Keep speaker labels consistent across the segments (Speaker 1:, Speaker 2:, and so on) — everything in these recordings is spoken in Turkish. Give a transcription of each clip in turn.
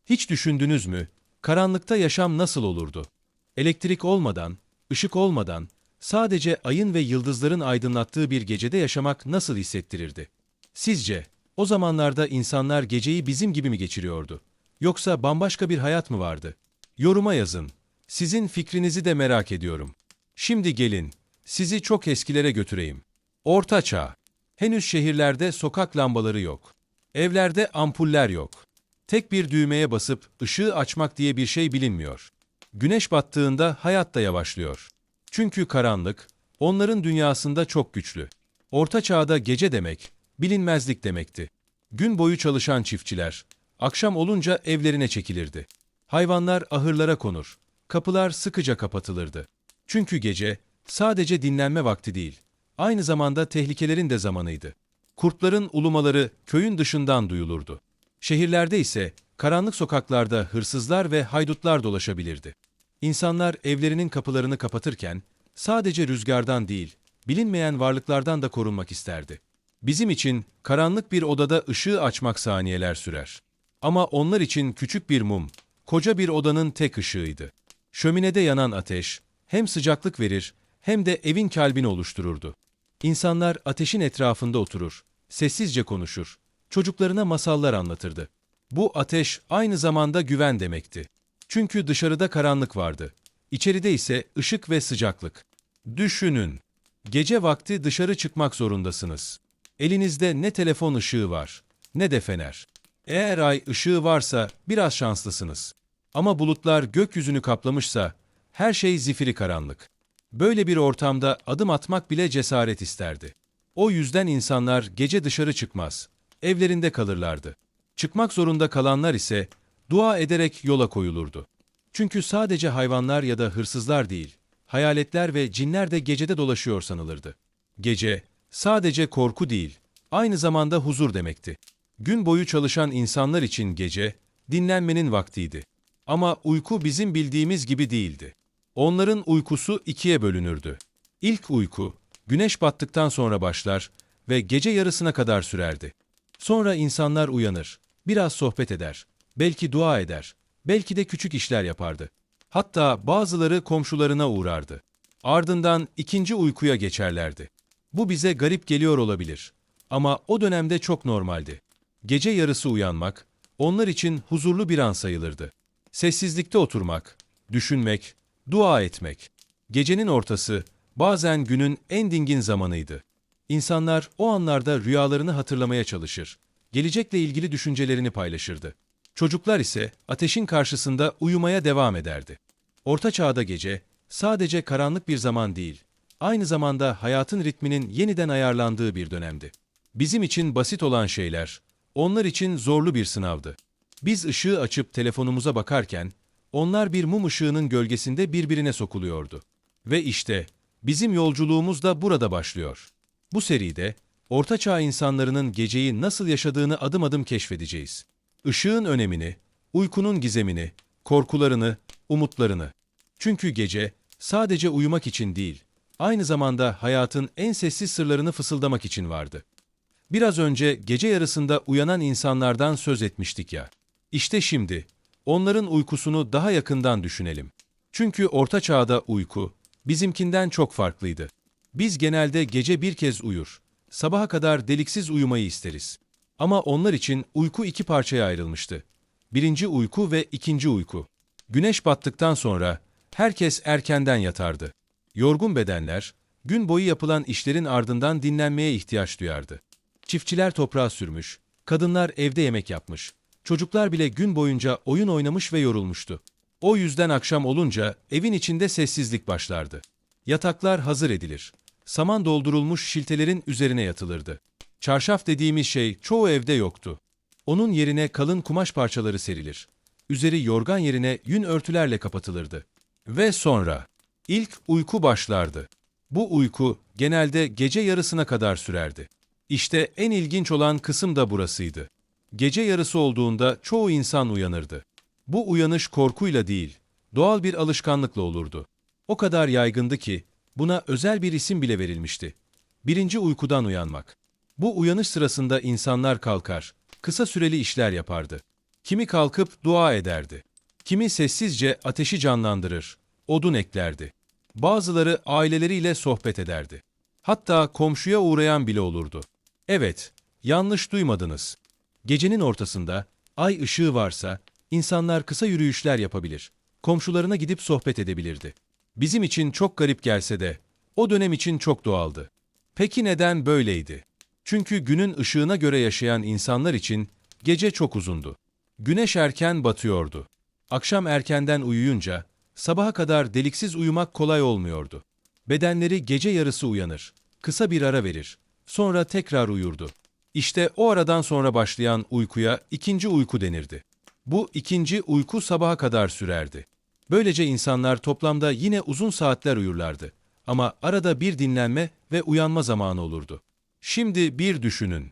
Speaker 1: Hiç düşündünüz mü? Karanlıkta yaşam nasıl olurdu? Elektrik olmadan, ışık olmadan, sadece ayın ve yıldızların aydınlattığı bir gecede yaşamak nasıl hissettirirdi? Sizce, o zamanlarda insanlar geceyi bizim gibi mi geçiriyordu? Yoksa bambaşka bir hayat mı vardı? Yoruma yazın. Sizin fikrinizi de merak ediyorum. Şimdi gelin, sizi çok eskilere götüreyim. Orta Çağ. Henüz şehirlerde sokak lambaları yok. Evlerde ampuller yok. Tek bir düğmeye basıp ışığı açmak diye bir şey bilinmiyor. Güneş battığında hayat da yavaşlıyor. Çünkü karanlık, onların dünyasında çok güçlü. Orta Çağ'da gece demek, bilinmezlik demekti. Gün boyu çalışan çiftçiler, akşam olunca evlerine çekilirdi. Hayvanlar ahırlara konur, kapılar sıkıca kapatılırdı. Çünkü gece, sadece dinlenme vakti değil, aynı zamanda tehlikelerin de zamanıydı. Kurtların ulumaları köyün dışından duyulurdu. Şehirlerde ise karanlık sokaklarda hırsızlar ve haydutlar dolaşabilirdi. İnsanlar evlerinin kapılarını kapatırken sadece rüzgardan değil, bilinmeyen varlıklardan da korunmak isterdi. Bizim için karanlık bir odada ışığı açmak saniyeler sürer. Ama onlar için küçük bir mum, koca bir odanın tek ışığıydı. Şöminede yanan ateş hem sıcaklık verir hem de evin kalbini oluştururdu. İnsanlar ateşin etrafında oturur, sessizce konuşur, çocuklarına masallar anlatırdı. Bu ateş aynı zamanda güven demekti. Çünkü dışarıda karanlık vardı. İçeride ise ışık ve sıcaklık. Düşünün. Gece vakti dışarı çıkmak zorundasınız. Elinizde ne telefon ışığı var, ne de fener. Eğer ay ışığı varsa biraz şanslısınız. Ama bulutlar gökyüzünü kaplamışsa her şey zifiri karanlık. Böyle bir ortamda adım atmak bile cesaret isterdi. O yüzden insanlar gece dışarı çıkmaz, evlerinde kalırlardı. Çıkmak zorunda kalanlar ise dua ederek yola koyulurdu. Çünkü sadece hayvanlar ya da hırsızlar değil, hayaletler ve cinler de gecede dolaşıyor sanılırdı. Gece, sadece korku değil, aynı zamanda huzur demekti. Gün boyu çalışan insanlar için gece, dinlenmenin vaktiydi. Ama uyku bizim bildiğimiz gibi değildi. Onların uykusu ikiye bölünürdü. İlk uyku, güneş battıktan sonra başlar ve gece yarısına kadar sürerdi. Sonra insanlar uyanır, biraz sohbet eder, belki dua eder, belki de küçük işler yapardı. Hatta bazıları komşularına uğrardı. Ardından ikinci uykuya geçerlerdi. Bu bize garip geliyor olabilir. Ama o dönemde çok normaldi. Gece yarısı uyanmak, onlar için huzurlu bir an sayılırdı. Sessizlikte oturmak, düşünmek, dua etmek. Gecenin ortası, bazen günün en dingin zamanıydı. İnsanlar o anlarda rüyalarını hatırlamaya çalışır, gelecekle ilgili düşüncelerini paylaşırdı. Çocuklar ise ateşin karşısında uyumaya devam ederdi. Orta Çağ'da gece, sadece karanlık bir zaman değil, aynı zamanda hayatın ritminin yeniden ayarlandığı bir dönemdi. Bizim için basit olan şeyler, onlar için zorlu bir sınavdı. Biz ışığı açıp telefonumuza bakarken, onlar bir mum ışığının gölgesinde birbirine sokuluyordu. Ve işte, bizim yolculuğumuz da burada başlıyor. Bu seride, Orta Çağ insanlarının geceyi nasıl yaşadığını adım adım keşfedeceğiz. Işığın önemini, uykunun gizemini, korkularını, umutlarını. Çünkü gece, sadece uyumak için değil, aynı zamanda hayatın en sessiz sırlarını fısıldamak için vardı. Biraz önce gece yarısında uyanan insanlardan söz etmiştik ya. İşte şimdi, onların uykusunu daha yakından düşünelim. Çünkü Orta Çağ'da uyku, bizimkinden çok farklıydı. Biz genelde gece bir kez uyur, sabaha kadar deliksiz uyumayı isteriz. Ama onlar için uyku iki parçaya ayrılmıştı. Birinci uyku ve ikinci uyku. Güneş battıktan sonra herkes erkenden yatardı. Yorgun bedenler, gün boyu yapılan işlerin ardından dinlenmeye ihtiyaç duyardı. Çiftçiler toprağa sürmüş, kadınlar evde yemek yapmış, çocuklar bile gün boyunca oyun oynamış ve yorulmuştu. O yüzden akşam olunca evin içinde sessizlik başlardı. Yataklar hazır edilir. Saman doldurulmuş şiltelerin üzerine yatılırdı. Çarşaf dediğimiz şey çoğu evde yoktu. Onun yerine kalın kumaş parçaları serilir. Üzeri yorgan yerine yün örtülerle kapatılırdı. Ve sonra ilk uyku başlardı. Bu uyku genelde gece yarısına kadar sürerdi. İşte en ilginç olan kısım da burasıydı. Gece yarısı olduğunda çoğu insan uyanırdı. Bu uyanış korkuyla değil, doğal bir alışkanlıkla olurdu. O kadar yaygındı ki buna özel bir isim bile verilmişti. Birinci uykudan uyanmak. Bu uyanış sırasında insanlar kalkar, kısa süreli işler yapardı. Kimi kalkıp dua ederdi. Kimi sessizce ateşi canlandırır, odun eklerdi. Bazıları aileleriyle sohbet ederdi. Hatta komşuya uğrayan bile olurdu. Evet, yanlış duymadınız. Gecenin ortasında, ay ışığı varsa, insanlar kısa yürüyüşler yapabilir. Komşularına gidip sohbet edebilirdi. Bizim için çok garip gelse de, o dönem için çok doğaldı. Peki neden böyleydi? Çünkü günün ışığına göre yaşayan insanlar için gece çok uzundu. Güneş erken batıyordu. Akşam erkenden uyuyunca, sabaha kadar deliksiz uyumak kolay olmuyordu. Bedenleri gece yarısı uyanır, kısa bir ara verir, sonra tekrar uyurdu. İşte o aradan sonra başlayan uykuya ikinci uyku denirdi. Bu ikinci uyku sabaha kadar sürerdi. Böylece insanlar toplamda yine uzun saatler uyurlardı. Ama arada bir dinlenme ve uyanma zamanı olurdu. Şimdi bir düşünün.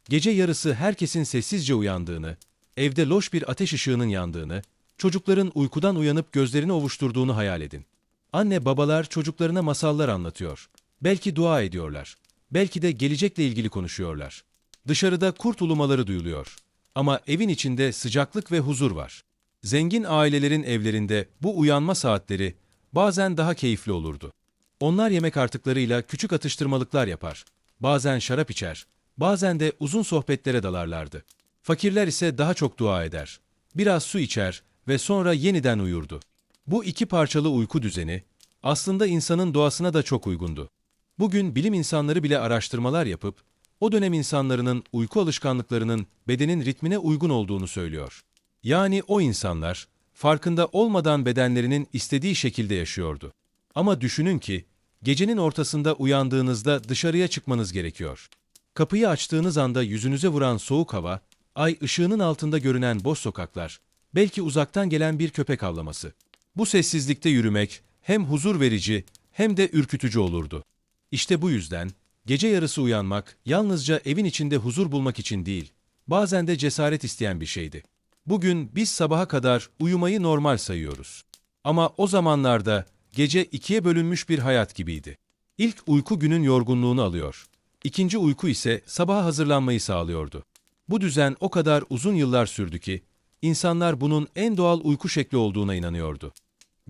Speaker 1: Gece yarısı herkesin sessizce uyandığını, evde loş bir ateş ışığının yandığını, çocukların uykudan uyanıp gözlerini ovuşturduğunu hayal edin. Anne babalar çocuklarına masallar anlatıyor. Belki dua ediyorlar. Belki de gelecekle ilgili konuşuyorlar. Dışarıda kurt ulumaları duyuluyor. Ama evin içinde sıcaklık ve huzur var. Zengin ailelerin evlerinde bu uyanma saatleri bazen daha keyifli olurdu. Onlar yemek artıklarıyla küçük atıştırmalıklar yapar. Bazen şarap içer, bazen de uzun sohbetlere dalarlardı. Fakirler ise daha çok dua eder. Biraz su içer ve sonra yeniden uyurdu. Bu iki parçalı uyku düzeni aslında insanın doğasına da çok uygundu. Bugün bilim insanları bile araştırmalar yapıp o dönem insanların uyku alışkanlıklarının bedenin ritmine uygun olduğunu söylüyor. Yani o insanlar farkında olmadan bedenlerinin istediği şekilde yaşıyordu. Ama düşünün ki gecenin ortasında uyandığınızda dışarıya çıkmanız gerekiyor. Kapıyı açtığınız anda yüzünüze vuran soğuk hava, ay ışığının altında görünen boş sokaklar, belki uzaktan gelen bir köpek havlaması. Bu sessizlikte yürümek hem huzur verici hem de ürkütücü olurdu. İşte bu yüzden gece yarısı uyanmak yalnızca evin içinde huzur bulmak için değil, bazen de cesaret isteyen bir şeydi. Bugün biz sabaha kadar uyumayı normal sayıyoruz. Ama o zamanlarda gece ikiye bölünmüş bir hayat gibiydi. İlk uyku günün yorgunluğunu alıyor. İkinci uyku ise sabaha hazırlanmayı sağlıyordu. Bu düzen o kadar uzun yıllar sürdü ki, insanlar bunun en doğal uyku şekli olduğuna inanıyordu.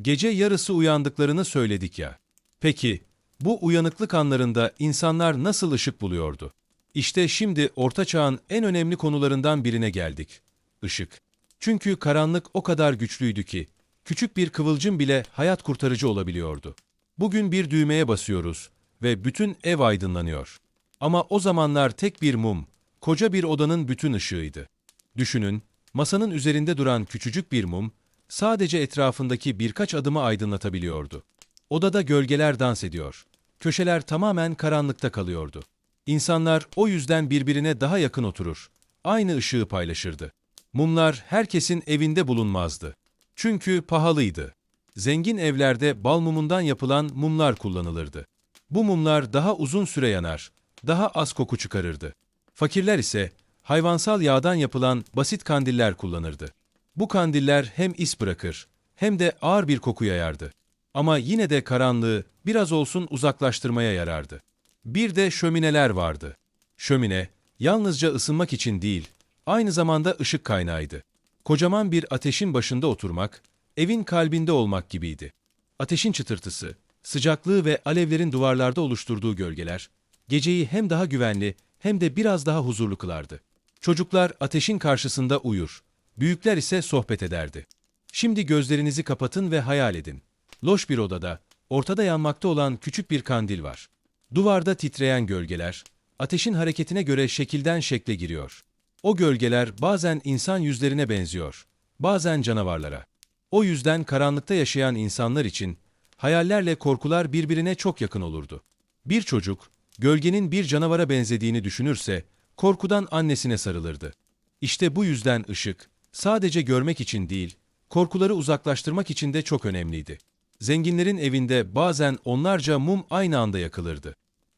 Speaker 1: Gece yarısı uyandıklarını söyledik ya. Peki, bu uyanıklık anlarında insanlar nasıl ışık buluyordu? İşte şimdi Orta Çağ'ın en önemli konularından birine geldik. Işık. Çünkü karanlık o kadar güçlüydü ki, küçük bir kıvılcım bile hayat kurtarıcı olabiliyordu. Bugün bir düğmeye basıyoruz ve bütün ev aydınlanıyor. Ama o zamanlar tek bir mum, koca bir odanın bütün ışığıydı. Düşünün, masanın üzerinde duran küçücük bir mum, sadece etrafındaki birkaç adımı aydınlatabiliyordu. Odada gölgeler dans ediyor. Köşeler tamamen karanlıkta kalıyordu. İnsanlar o yüzden birbirine daha yakın oturur. Aynı ışığı paylaşırdı. Mumlar herkesin evinde bulunmazdı. Çünkü pahalıydı. Zengin evlerde bal mumundan yapılan mumlar kullanılırdı. Bu mumlar daha uzun süre yanar, daha az koku çıkarırdı. Fakirler ise hayvansal yağdan yapılan basit kandiller kullanırdı. Bu kandiller hem is bırakır hem de ağır bir koku yayardı. Ama yine de karanlığı biraz olsun uzaklaştırmaya yarardı. Bir de şömineler vardı. Şömine, yalnızca ısınmak için değil, aynı zamanda ışık kaynağıydı. Kocaman bir ateşin başında oturmak, evin kalbinde olmak gibiydi. Ateşin çıtırtısı, sıcaklığı ve alevlerin duvarlarda oluşturduğu gölgeler, geceyi hem daha güvenli hem de biraz daha huzurlu kılardı. Çocuklar ateşin karşısında uyur, büyükler ise sohbet ederdi. Şimdi gözlerinizi kapatın ve hayal edin. Loş bir odada, ortada yanmakta olan küçük bir kandil var. Duvarda titreyen gölgeler, ateşin hareketine göre şekilden şekle giriyor. O gölgeler bazen insan yüzlerine benziyor, bazen canavarlara. O yüzden karanlıkta yaşayan insanlar için hayallerle korkular birbirine çok yakın olurdu. Bir çocuk, gölgenin bir canavara benzediğini düşünürse, korkudan annesine sarılırdı. İşte bu yüzden ışık, sadece görmek için değil, korkuları uzaklaştırmak için de çok önemliydi. Zenginlerin evinde bazen onlarca mum aynı anda yakılırdı.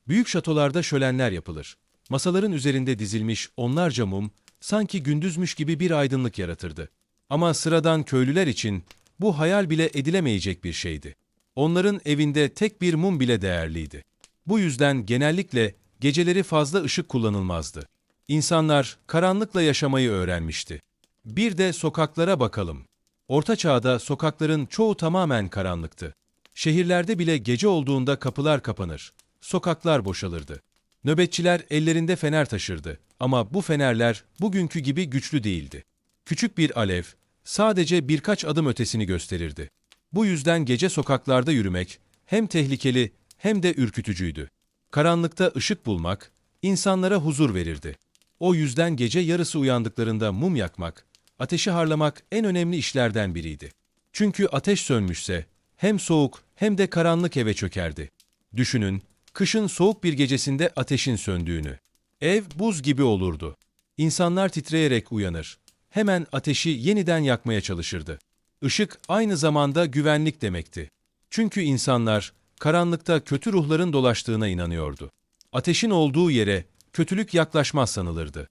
Speaker 1: Büyük şatolarda şölenler yapılır. Masaların üzerinde dizilmiş onlarca mum, sanki gündüzmüş gibi bir aydınlık yaratırdı. Ama sıradan köylüler için bu hayal bile edilemeyecek bir şeydi. Onların evinde tek bir mum bile değerliydi. Bu yüzden genellikle geceleri fazla ışık kullanılmazdı. İnsanlar karanlıkla yaşamayı öğrenmişti. Bir de sokaklara bakalım. Orta Çağ'da sokakların çoğu tamamen karanlıktı. Şehirlerde bile gece olduğunda kapılar kapanır, sokaklar boşalırdı. Nöbetçiler ellerinde fener taşırdı ama bu fenerler bugünkü gibi güçlü değildi. Küçük bir alev, sadece birkaç adım ötesini gösterirdi. Bu yüzden gece sokaklarda yürümek hem tehlikeli hem de ürkütücüydü. Karanlıkta ışık bulmak, insanlara huzur verirdi. O yüzden gece yarısı uyandıklarında mum yakmak, ateşi harlamak en önemli işlerden biriydi. Çünkü ateş sönmüşse, hem soğuk hem de karanlık eve çökerdi. Düşünün, kışın soğuk bir gecesinde ateşin söndüğünü. Ev buz gibi olurdu. İnsanlar titreyerek uyanır. Hemen ateşi yeniden yakmaya çalışırdı. Işık aynı zamanda güvenlik demekti. Çünkü insanlar karanlıkta kötü ruhların dolaştığına inanıyordu. Ateşin olduğu yere kötülük yaklaşmaz sanılırdı.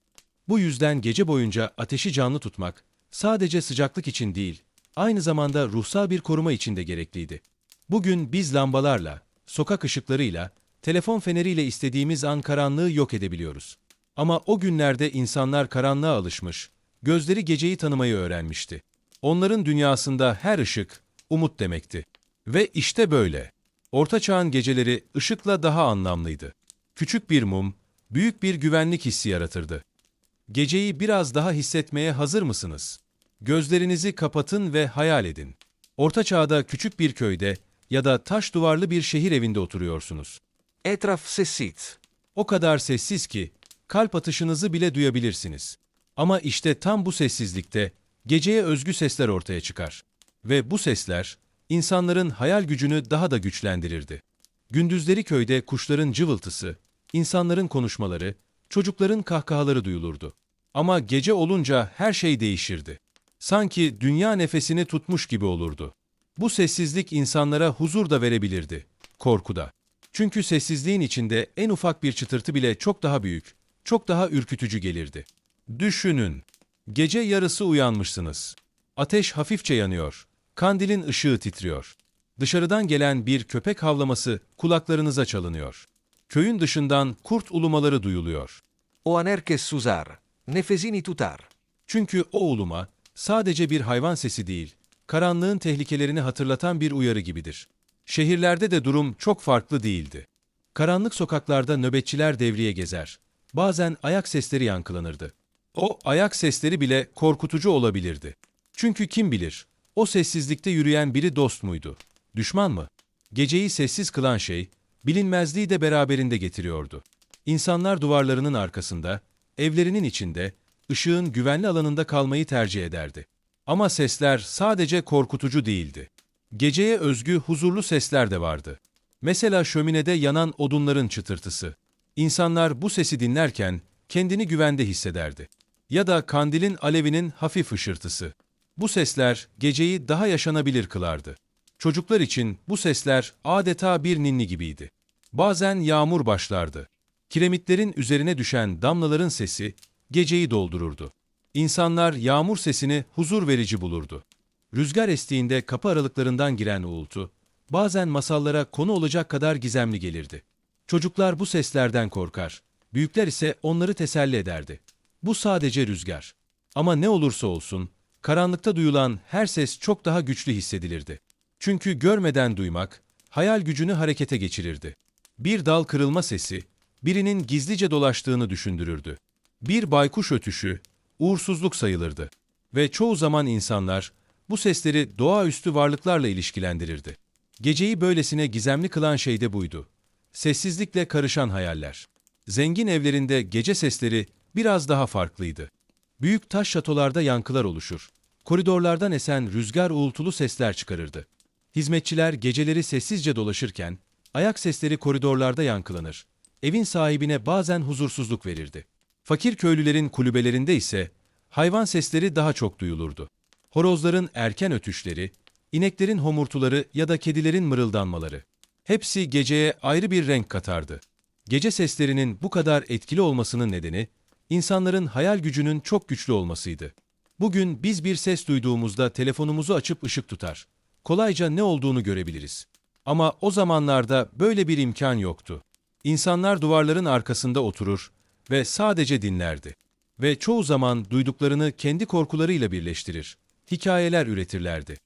Speaker 1: Bu yüzden gece boyunca ateşi canlı tutmak sadece sıcaklık için değil, aynı zamanda ruhsal bir koruma için de gerekliydi. Bugün biz lambalarla, sokak ışıklarıyla, telefon feneriyle istediğimiz an karanlığı yok edebiliyoruz. Ama o günlerde insanlar karanlığa alışmış, gözleri geceyi tanımayı öğrenmişti. Onların dünyasında her ışık, umut demekti. Ve işte böyle. Orta Çağ'ın geceleri ışıkla daha anlamlıydı. Küçük bir mum, büyük bir güvenlik hissi yaratırdı. Geceyi biraz daha hissetmeye hazır mısınız? Gözlerinizi kapatın ve hayal edin. Orta Çağ'da küçük bir köyde ya da taş duvarlı bir şehir evinde oturuyorsunuz.
Speaker 2: Etraf sessiz.
Speaker 1: O kadar sessiz ki kalp atışınızı bile duyabilirsiniz. Ama işte tam bu sessizlikte geceye özgü sesler ortaya çıkar. Ve bu sesler insanların hayal gücünü daha da güçlendirirdi. Gündüzleri köyde kuşların cıvıltısı, insanların konuşmaları, çocukların kahkahaları duyulurdu. Ama gece olunca her şey değişirdi. Sanki dünya nefesini tutmuş gibi olurdu. Bu sessizlik insanlara huzur da verebilirdi, korku da. Çünkü sessizliğin içinde en ufak bir çıtırtı bile çok daha büyük, çok daha ürkütücü gelirdi. Düşünün, gece yarısı uyanmışsınız. Ateş hafifçe yanıyor, kandilin ışığı titriyor. Dışarıdan gelen bir köpek havlaması kulaklarınıza çalınıyor. Köyün dışından kurt ulumaları duyuluyor.
Speaker 2: O anerkes susar. Nefesini tutar.
Speaker 1: Çünkü o uluma sadece bir hayvan sesi değil, karanlığın tehlikelerini hatırlatan bir uyarı gibidir. Şehirlerde de durum çok farklı değildi. Karanlık sokaklarda nöbetçiler devriye gezer. Bazen ayak sesleri yankılanırdı. O ayak sesleri bile korkutucu olabilirdi. Çünkü kim bilir, o sessizlikte yürüyen biri dost muydu, düşman mı? Geceyi sessiz kılan şey, bilinmezliği de beraberinde getiriyordu. İnsanlar duvarlarının arkasında, evlerinin içinde, ışığın güvenli alanında kalmayı tercih ederdi. Ama sesler sadece korkutucu değildi. Geceye özgü huzurlu sesler de vardı. Mesela şöminede yanan odunların çıtırtısı. İnsanlar bu sesi dinlerken kendini güvende hissederdi. Ya da kandilin alevinin hafif ışırtısı. Bu sesler geceyi daha yaşanabilir kılardı. Çocuklar için bu sesler adeta bir ninni gibiydi. Bazen yağmur başlardı. Kiremitlerin üzerine düşen damlaların sesi geceyi doldururdu. İnsanlar yağmur sesini huzur verici bulurdu. Rüzgar estiğinde kapı aralıklarından giren uğultu, bazen masallara konu olacak kadar gizemli gelirdi. Çocuklar bu seslerden korkar, büyükler ise onları teselli ederdi. Bu sadece rüzgar. Ama ne olursa olsun, karanlıkta duyulan her ses çok daha güçlü hissedilirdi. Çünkü görmeden duymak, hayal gücünü harekete geçirirdi. Bir dal kırılma sesi, birinin gizlice dolaştığını düşündürürdü. Bir baykuş ötüşü, uğursuzluk sayılırdı. Ve çoğu zaman insanlar, bu sesleri doğaüstü varlıklarla ilişkilendirirdi. Geceyi böylesine gizemli kılan şey de buydu. Sessizlikle karışan hayaller. Zengin evlerinde gece sesleri biraz daha farklıydı. Büyük taş şatolarda yankılar oluşur. Koridorlardan esen rüzgar uğultulu sesler çıkarırdı. Hizmetçiler geceleri sessizce dolaşırken, ayak sesleri koridorlarda yankılanır. Evin sahibine bazen huzursuzluk verirdi. Fakir köylülerin kulübelerinde ise hayvan sesleri daha çok duyulurdu. Horozların erken ötüşleri, ineklerin homurtuları ya da kedilerin mırıldanmaları. Hepsi geceye ayrı bir renk katardı. Gece seslerinin bu kadar etkili olmasının nedeni, insanların hayal gücünün çok güçlü olmasıydı. Bugün biz bir ses duyduğumuzda telefonumuzu açıp ışık tutar. Kolayca ne olduğunu görebiliriz. Ama o zamanlarda böyle bir imkan yoktu. İnsanlar duvarların arkasında oturur ve sadece dinlerdi. Ve çoğu zaman duyduklarını kendi korkularıyla birleştirir. Hikayeler üretirlerdi.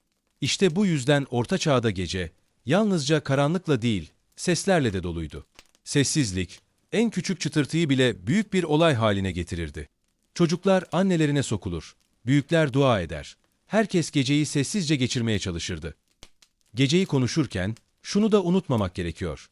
Speaker 1: İşte bu yüzden Orta Çağ'da gece, yalnızca karanlıkla değil, seslerle de doluydu. Sessizlik, en küçük çıtırtıyı bile büyük bir olay haline getirirdi. Çocuklar annelerine sokulur, büyükler dua eder. Herkes geceyi sessizce geçirmeye çalışırdı. Geceyi konuşurken, şunu da unutmamak gerekiyor.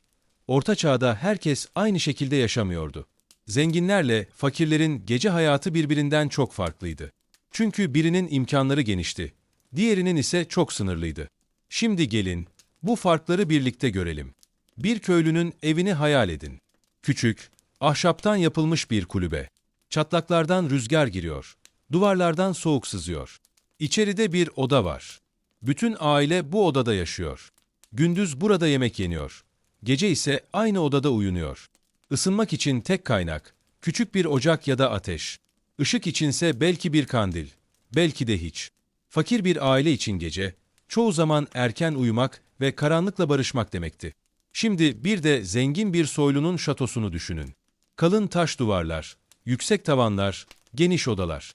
Speaker 1: Orta Çağ'da herkes aynı şekilde yaşamıyordu. Zenginlerle fakirlerin gece hayatı birbirinden çok farklıydı. Çünkü birinin imkanları genişti, diğerinin ise çok sınırlıydı. Şimdi gelin, bu farkları birlikte görelim. Bir köylünün evini hayal edin. Küçük, ahşaptan yapılmış bir kulübe. Çatlaklardan rüzgar giriyor, duvarlardan soğuk sızıyor. İçeride bir oda var. Bütün aile bu odada yaşıyor. Gündüz burada yemek yeniyor. Gece ise aynı odada uyunuyor. Isınmak için tek kaynak, küçük bir ocak ya da ateş. Işık içinse belki bir kandil, belki de hiç. Fakir bir aile için gece, çoğu zaman erken uyumak ve karanlıkla barışmak demekti. Şimdi bir de zengin bir soylunun şatosunu düşünün. Kalın taş duvarlar, yüksek tavanlar, geniş odalar.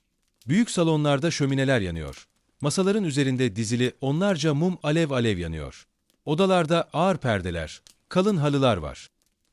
Speaker 1: Büyük salonlarda şömineler yanıyor. Masaların üzerinde dizili onlarca mum alev alev yanıyor. Odalarda ağır perdeler, kalın halılar var.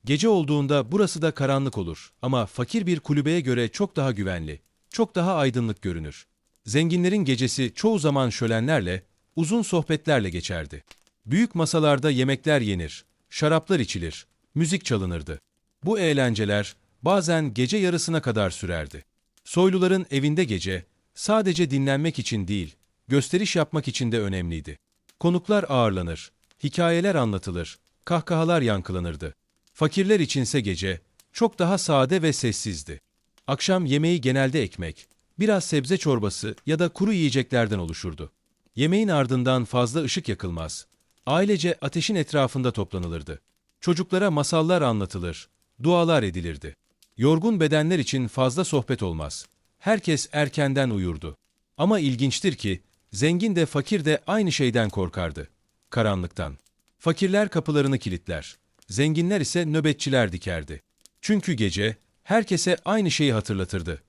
Speaker 1: Gece olduğunda burası da karanlık olur ama fakir bir kulübeye göre çok daha güvenli, çok daha aydınlık görünür. Zenginlerin gecesi çoğu zaman şölenlerle, uzun sohbetlerle geçerdi. Büyük masalarda yemekler yenir, şaraplar içilir, müzik çalınırdı. Bu eğlenceler bazen gece yarısına kadar sürerdi. Soyluların evinde gece sadece dinlenmek için değil, gösteriş yapmak için de önemliydi. Konuklar ağırlanır, hikayeler anlatılır, kahkahalar yankılanırdı. Fakirler içinse gece çok daha sade ve sessizdi. Akşam yemeği genelde ekmek, biraz sebze çorbası ya da kuru yiyeceklerden oluşurdu. Yemeğin ardından fazla ışık yakılmaz. Ailece ateşin etrafında toplanılırdı. Çocuklara masallar anlatılır, dualar edilirdi. Yorgun bedenler için fazla sohbet olmaz. Herkes erkenden uyurdu. Ama ilginçtir ki, zengin de fakir de aynı şeyden korkardı. Karanlıktan. Fakirler kapılarını kilitler. Zenginler ise nöbetçiler dikerdi. Çünkü gece, herkese aynı şeyi hatırlatırdı.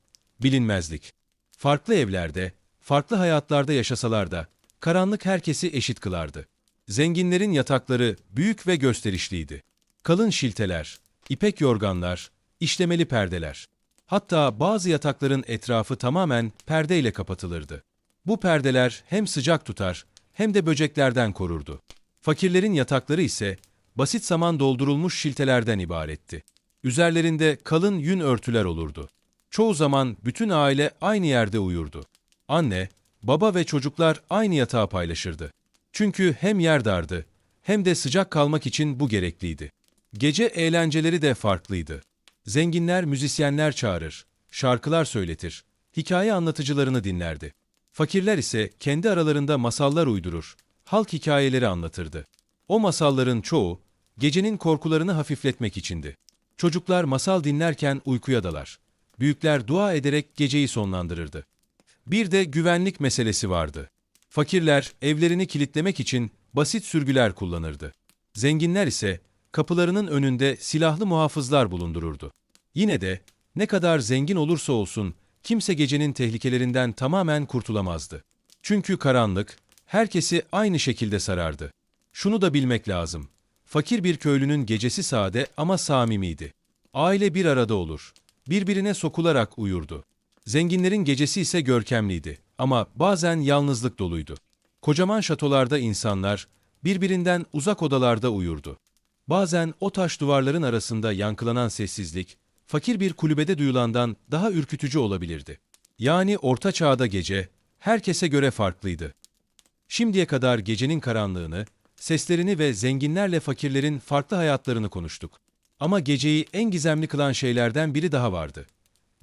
Speaker 1: Bilinmezlik. Farklı evlerde, farklı hayatlarda yaşasalar da, karanlık herkesi eşit kılardı. Zenginlerin yatakları büyük ve gösterişliydi. Kalın şilteler, ipek yorganlar, işlemeli perdeler. Hatta bazı yatakların etrafı tamamen perdeyle kapatılırdı. Bu perdeler hem sıcak tutar hem de böceklerden korurdu. Fakirlerin yatakları ise basit saman doldurulmuş şiltelerden ibaretti. Üzerlerinde kalın yün örtüler olurdu. Çoğu zaman bütün aile aynı yerde uyurdu. Anne, baba ve çocuklar aynı yatağı paylaşırdı. Çünkü hem yer dardı hem de sıcak kalmak için bu gerekliydi. Gece eğlenceleri de farklıydı. Zenginler müzisyenler çağırır, şarkılar söyletir, hikaye anlatıcılarını dinlerdi. Fakirler ise kendi aralarında masallar uydurur, halk hikayeleri anlatırdı. O masalların çoğu, gecenin korkularını hafifletmek içindi. Çocuklar masal dinlerken uykuya dalar. Büyükler dua ederek geceyi sonlandırırdı. Bir de güvenlik meselesi vardı. Fakirler evlerini kilitlemek için basit sürgüler kullanırdı. Zenginler ise kapılarının önünde silahlı muhafızlar bulundururdu. Yine de ne kadar zengin olursa olsun kimse gecenin tehlikelerinden tamamen kurtulamazdı. Çünkü karanlık herkesi aynı şekilde sarardı. Şunu da bilmek lazım. Fakir bir köylünün gecesi sade ama samimiydi. Aile bir arada olur. Birbirine sokularak uyurdu. Zenginlerin gecesi ise görkemliydi ama bazen yalnızlık doluydu. Kocaman şatolarda insanlar birbirinden uzak odalarda uyurdu. Bazen o taş duvarların arasında yankılanan sessizlik, fakir bir kulübede duyulandan daha ürkütücü olabilirdi. Yani Orta Çağ'da gece, herkese göre farklıydı. Şimdiye kadar gecenin karanlığını, seslerini ve zenginlerle fakirlerin farklı hayatlarını konuştuk. Ama geceyi en gizemli kılan şeylerden biri daha vardı.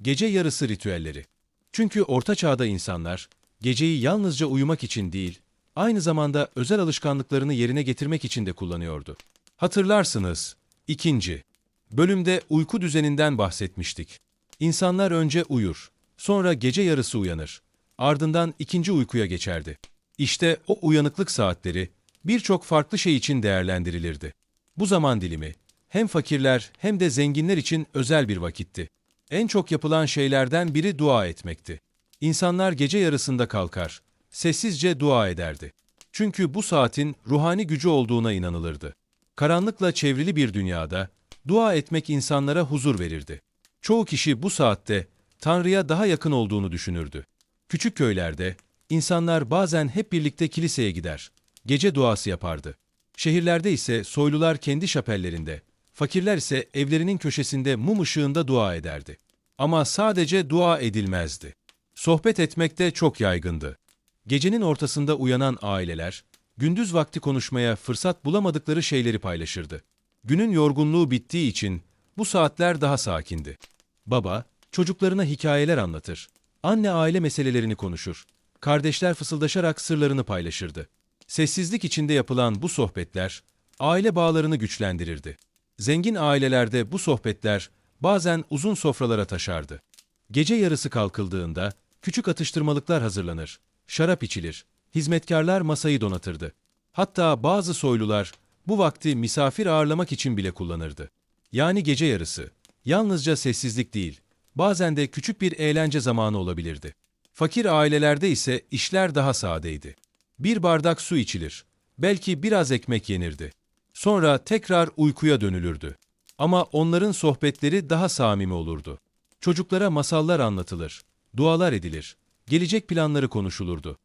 Speaker 1: Gece yarısı ritüelleri. Çünkü Orta Çağ'da insanlar, geceyi yalnızca uyumak için değil, aynı zamanda özel alışkanlıklarını yerine getirmek için de kullanıyordu. Hatırlarsınız, 2. bölümde uyku düzeninden bahsetmiştik. İnsanlar önce uyur, sonra gece yarısı uyanır, ardından ikinci uykuya geçerdi. İşte o uyanıklık saatleri birçok farklı şey için değerlendirilirdi. Bu zaman dilimi hem fakirler hem de zenginler için özel bir vakitti. En çok yapılan şeylerden biri dua etmekti. İnsanlar gece yarısında kalkar, sessizce dua ederdi. Çünkü bu saatin ruhani gücü olduğuna inanılırdı. Karanlıkla çevrili bir dünyada dua etmek insanlara huzur verirdi. Çoğu kişi bu saatte Tanrı'ya daha yakın olduğunu düşünürdü. Küçük köylerde insanlar bazen hep birlikte kiliseye gider, gece duası yapardı. Şehirlerde ise soylular kendi şapellerinde, fakirler ise evlerinin köşesinde mum ışığında dua ederdi. Ama sadece dua edilmezdi. Sohbet etmek de çok yaygındı. Gecenin ortasında uyanan aileler, gündüz vakti konuşmaya fırsat bulamadıkları şeyleri paylaşırdı. Günün yorgunluğu bittiği için bu saatler daha sakindi. Baba, çocuklarına hikayeler anlatır. Anne aile meselelerini konuşur. Kardeşler fısıldaşarak sırlarını paylaşırdı. Sessizlik içinde yapılan bu sohbetler, aile bağlarını güçlendirirdi. Zengin ailelerde bu sohbetler bazen uzun sofralara taşardı. Gece yarısı kalkıldığında küçük atıştırmalıklar hazırlanır, şarap içilir, hizmetkarlar masayı donatırdı. Hatta bazı soylular bu vakti misafir ağırlamak için bile kullanırdı. Yani gece yarısı, yalnızca sessizlik değil, bazen de küçük bir eğlence zamanı olabilirdi. Fakir ailelerde ise işler daha sadeydi. Bir bardak su içilir, belki biraz ekmek yenirdi. Sonra tekrar uykuya dönülürdü. Ama onların sohbetleri daha samimi olurdu. Çocuklara masallar anlatılır, dualar edilir, gelecek planları konuşulurdu.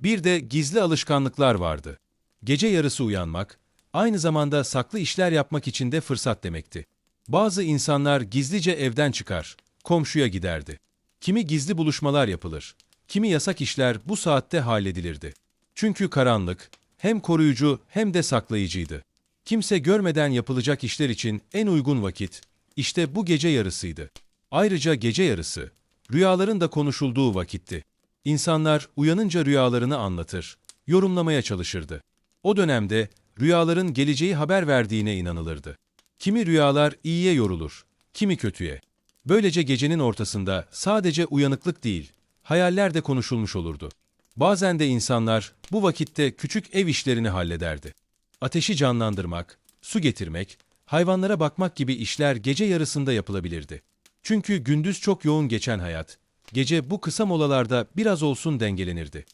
Speaker 1: Bir de gizli alışkanlıklar vardı. Gece yarısı uyanmak, aynı zamanda saklı işler yapmak için de fırsat demekti. Bazı insanlar gizlice evden çıkar, komşuya giderdi. Kimi gizli buluşmalar yapılır, kimi yasak işler bu saatte halledilirdi. Çünkü karanlık, hem koruyucu hem de saklayıcıydı. Kimse görmeden yapılacak işler için en uygun vakit, işte bu gece yarısıydı. Ayrıca gece yarısı, rüyaların da konuşulduğu vakitti. İnsanlar uyanınca rüyalarını anlatır, yorumlamaya çalışırdı. O dönemde rüyaların geleceği haber verdiğine inanılırdı. Kimi rüyalar iyiye yorulur, kimi kötüye. Böylece gecenin ortasında sadece uyanıklık değil, hayaller de konuşulmuş olurdu. Bazen de insanlar bu vakitte küçük ev işlerini hallederdi. Ateşi canlandırmak, su getirmek, hayvanlara bakmak gibi işler gece yarısında yapılabilirdi. Çünkü gündüz çok yoğun geçen hayat, gece bu kısa molalarda biraz olsun dengelenirdi.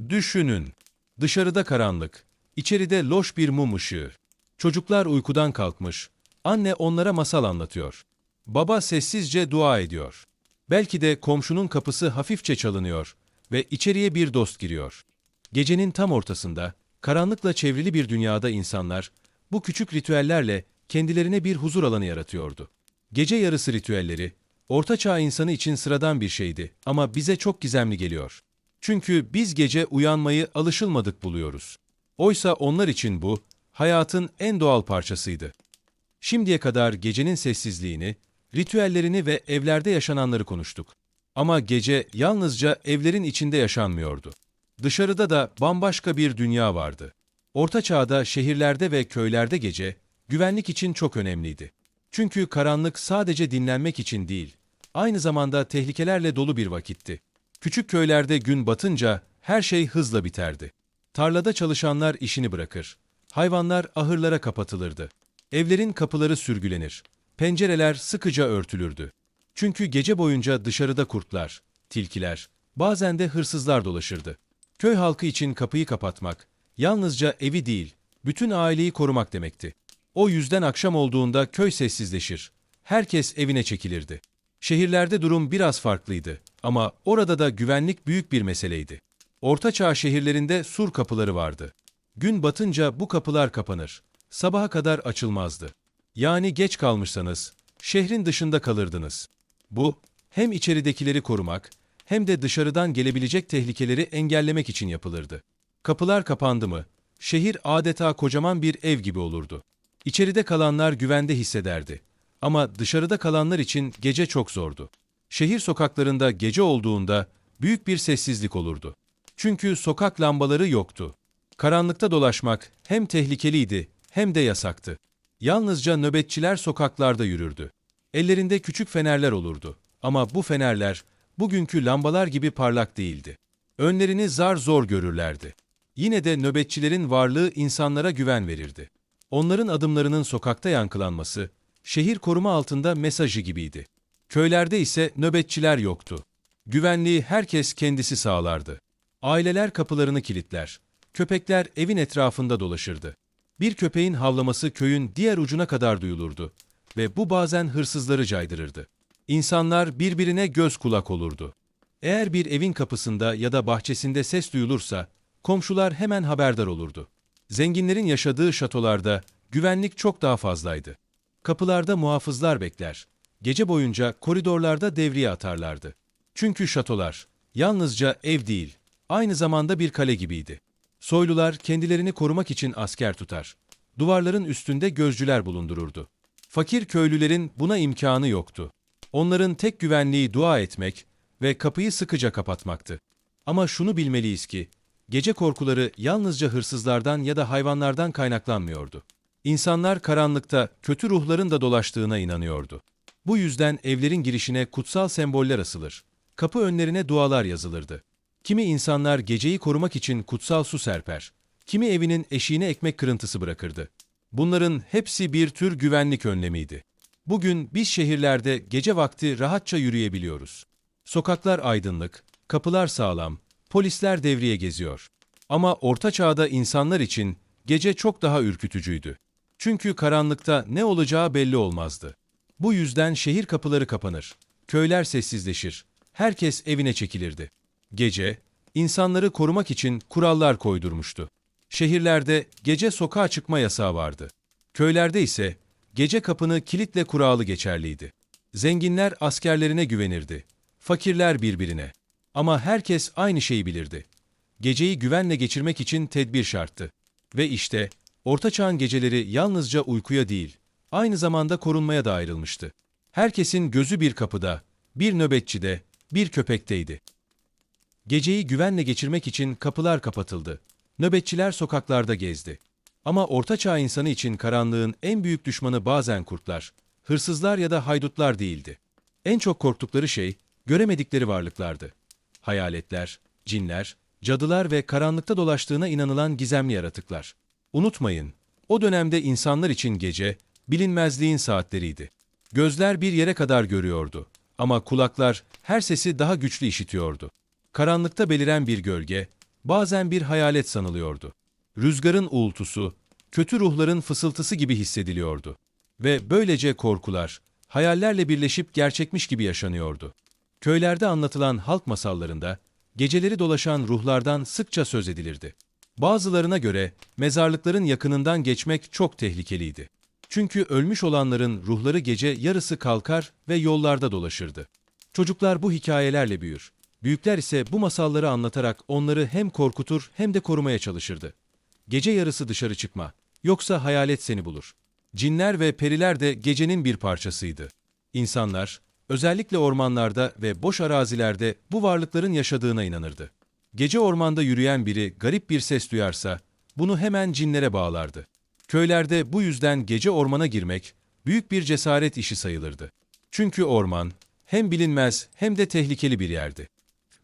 Speaker 1: Düşünün, dışarıda karanlık, içeride loş bir mum ışığı. Çocuklar uykudan kalkmış, anne onlara masal anlatıyor. Baba sessizce dua ediyor. Belki de komşunun kapısı hafifçe çalınıyor ve içeriye bir dost giriyor. Gecenin tam ortasında, karanlıkla çevrili bir dünyada insanlar, bu küçük ritüellerle kendilerine bir huzur alanı yaratıyordu. Gece yarısı ritüelleri, Orta Çağ insanı için sıradan bir şeydi ama bize çok gizemli geliyor. Çünkü biz gece uyanmayı alışılmadık buluyoruz. Oysa onlar için bu, hayatın en doğal parçasıydı. Şimdiye kadar gecenin sessizliğini, ritüellerini ve evlerde yaşananları konuştuk. Ama gece yalnızca evlerin içinde yaşanmıyordu. Dışarıda da bambaşka bir dünya vardı. Orta Çağ'da şehirlerde ve köylerde gece, güvenlik için çok önemliydi. Çünkü karanlık sadece dinlenmek için değil, aynı zamanda tehlikelerle dolu bir vakitti. Küçük köylerde gün batınca her şey hızla biterdi. Tarlada çalışanlar işini bırakır. Hayvanlar ahırlara kapatılırdı. Evlerin kapıları sürgülenir. Pencereler sıkıca örtülürdü. Çünkü gece boyunca dışarıda kurtlar, tilkiler, bazen de hırsızlar dolaşırdı. Köy halkı için kapıyı kapatmak, yalnızca evi değil, bütün aileyi korumak demekti. O yüzden akşam olduğunda köy sessizleşir. Herkes evine çekilirdi. Şehirlerde durum biraz farklıydı ama orada da güvenlik büyük bir meseleydi. Orta Çağ şehirlerinde sur kapıları vardı. Gün batınca bu kapılar kapanır. Sabaha kadar açılmazdı. Yani geç kalmışsanız, şehrin dışında kalırdınız. Bu, hem içeridekileri korumak, hem de dışarıdan gelebilecek tehlikeleri engellemek için yapılırdı. Kapılar kapandı mı, şehir adeta kocaman bir ev gibi olurdu. İçeride kalanlar güvende hissederdi. Ama dışarıda kalanlar için gece çok zordu. Şehir sokaklarında gece olduğunda büyük bir sessizlik olurdu. Çünkü sokak lambaları yoktu. Karanlıkta dolaşmak hem tehlikeliydi hem de yasaktı. Yalnızca nöbetçiler sokaklarda yürürdü. Ellerinde küçük fenerler olurdu. Ama bu fenerler bugünkü lambalar gibi parlak değildi. Önlerini zar zor görürlerdi. Yine de nöbetçilerin varlığı insanlara güven verirdi. Onların adımlarının sokakta yankılanması, şehir koruma altında mesajı gibiydi. Köylerde ise nöbetçiler yoktu. Güvenliği herkes kendisi sağlardı. Aileler kapılarını kilitler. Köpekler evin etrafında dolaşırdı. Bir köpeğin havlaması köyün diğer ucuna kadar duyulurdu ve bu bazen hırsızları caydırırdı. İnsanlar birbirine göz kulak olurdu. Eğer bir evin kapısında ya da bahçesinde ses duyulursa, komşular hemen haberdar olurdu. Zenginlerin yaşadığı şatolarda güvenlik çok daha fazlaydı. Kapılarda muhafızlar bekler. Gece boyunca koridorlarda devriye atarlardı. Çünkü şatolar yalnızca ev değil, aynı zamanda bir kale gibiydi. Soylular kendilerini korumak için asker tutar. Duvarların üstünde gözcüler bulundururdu. Fakir köylülerin buna imkanı yoktu. Onların tek güvenliği dua etmek ve kapıyı sıkıca kapatmaktı. Ama şunu bilmeliyiz ki, gece korkuları yalnızca hırsızlardan ya da hayvanlardan kaynaklanmıyordu. İnsanlar karanlıkta kötü ruhların da dolaştığına inanıyordu. Bu yüzden evlerin girişine kutsal semboller asılır. Kapı önlerine dualar yazılırdı. Kimi insanlar geceyi korumak için kutsal su serper, kimi evinin eşiğine ekmek kırıntısı bırakırdı. Bunların hepsi bir tür güvenlik önlemiydi. Bugün biz şehirlerde gece vakti rahatça yürüyebiliyoruz. Sokaklar aydınlık, kapılar sağlam, polisler devriye geziyor. Ama Orta Çağ'da insanlar için gece çok daha ürkütücüydü. Çünkü karanlıkta ne olacağı belli olmazdı. Bu yüzden şehir kapıları kapanır, köyler sessizleşir, herkes evine çekilirdi. Gece, insanları korumak için kurallar koydurmuştu. Şehirlerde gece sokağa çıkma yasağı vardı. Köylerde ise gece kapını kilitle kuralı geçerliydi. Zenginler askerlerine güvenirdi, fakirler birbirine. Ama herkes aynı şeyi bilirdi. Geceyi güvenle geçirmek için tedbir şarttı. Ve işte, Orta Çağ'ın geceleri yalnızca uykuya değil, aynı zamanda korunmaya da ayrılmıştı. Herkesin gözü bir kapıda, bir nöbetçide, bir köpekteydi. Geceyi güvenle geçirmek için kapılar kapatıldı. Nöbetçiler sokaklarda gezdi. Ama Orta Çağ insanı için karanlığın en büyük düşmanı bazen kurtlar, hırsızlar ya da haydutlar değildi. En çok korktukları şey, göremedikleri varlıklardı. Hayaletler, cinler, cadılar ve karanlıkta dolaştığına inanılan gizemli yaratıklar. Unutmayın, o dönemde insanlar için gece, bilinmezliğin saatleriydi. Gözler bir yere kadar görüyordu ama kulaklar her sesi daha güçlü işitiyordu. Karanlıkta beliren bir gölge, bazen bir hayalet sanılıyordu. Rüzgarın uğultusu, kötü ruhların fısıltısı gibi hissediliyordu. Ve böylece korkular, hayallerle birleşip gerçekmiş gibi yaşanıyordu. Köylerde anlatılan halk masallarında, geceleri dolaşan ruhlardan sıkça söz edilirdi. Bazılarına göre mezarlıkların yakınından geçmek çok tehlikeliydi. Çünkü ölmüş olanların ruhları gece yarısı kalkar ve yollarda dolaşırdı. Çocuklar bu hikayelerle büyür. Büyükler ise bu masalları anlatarak onları hem korkutur hem de korumaya çalışırdı. Gece yarısı dışarı çıkma, yoksa hayalet seni bulur. Cinler ve periler de gecenin bir parçasıydı. İnsanlar, özellikle ormanlarda ve boş arazilerde bu varlıkların yaşadığına inanırdı. Gece ormanda yürüyen biri garip bir ses duyarsa, bunu hemen cinlere bağlardı. Köylerde bu yüzden gece ormana girmek büyük bir cesaret işi sayılırdı. Çünkü orman hem bilinmez hem de tehlikeli bir yerdi.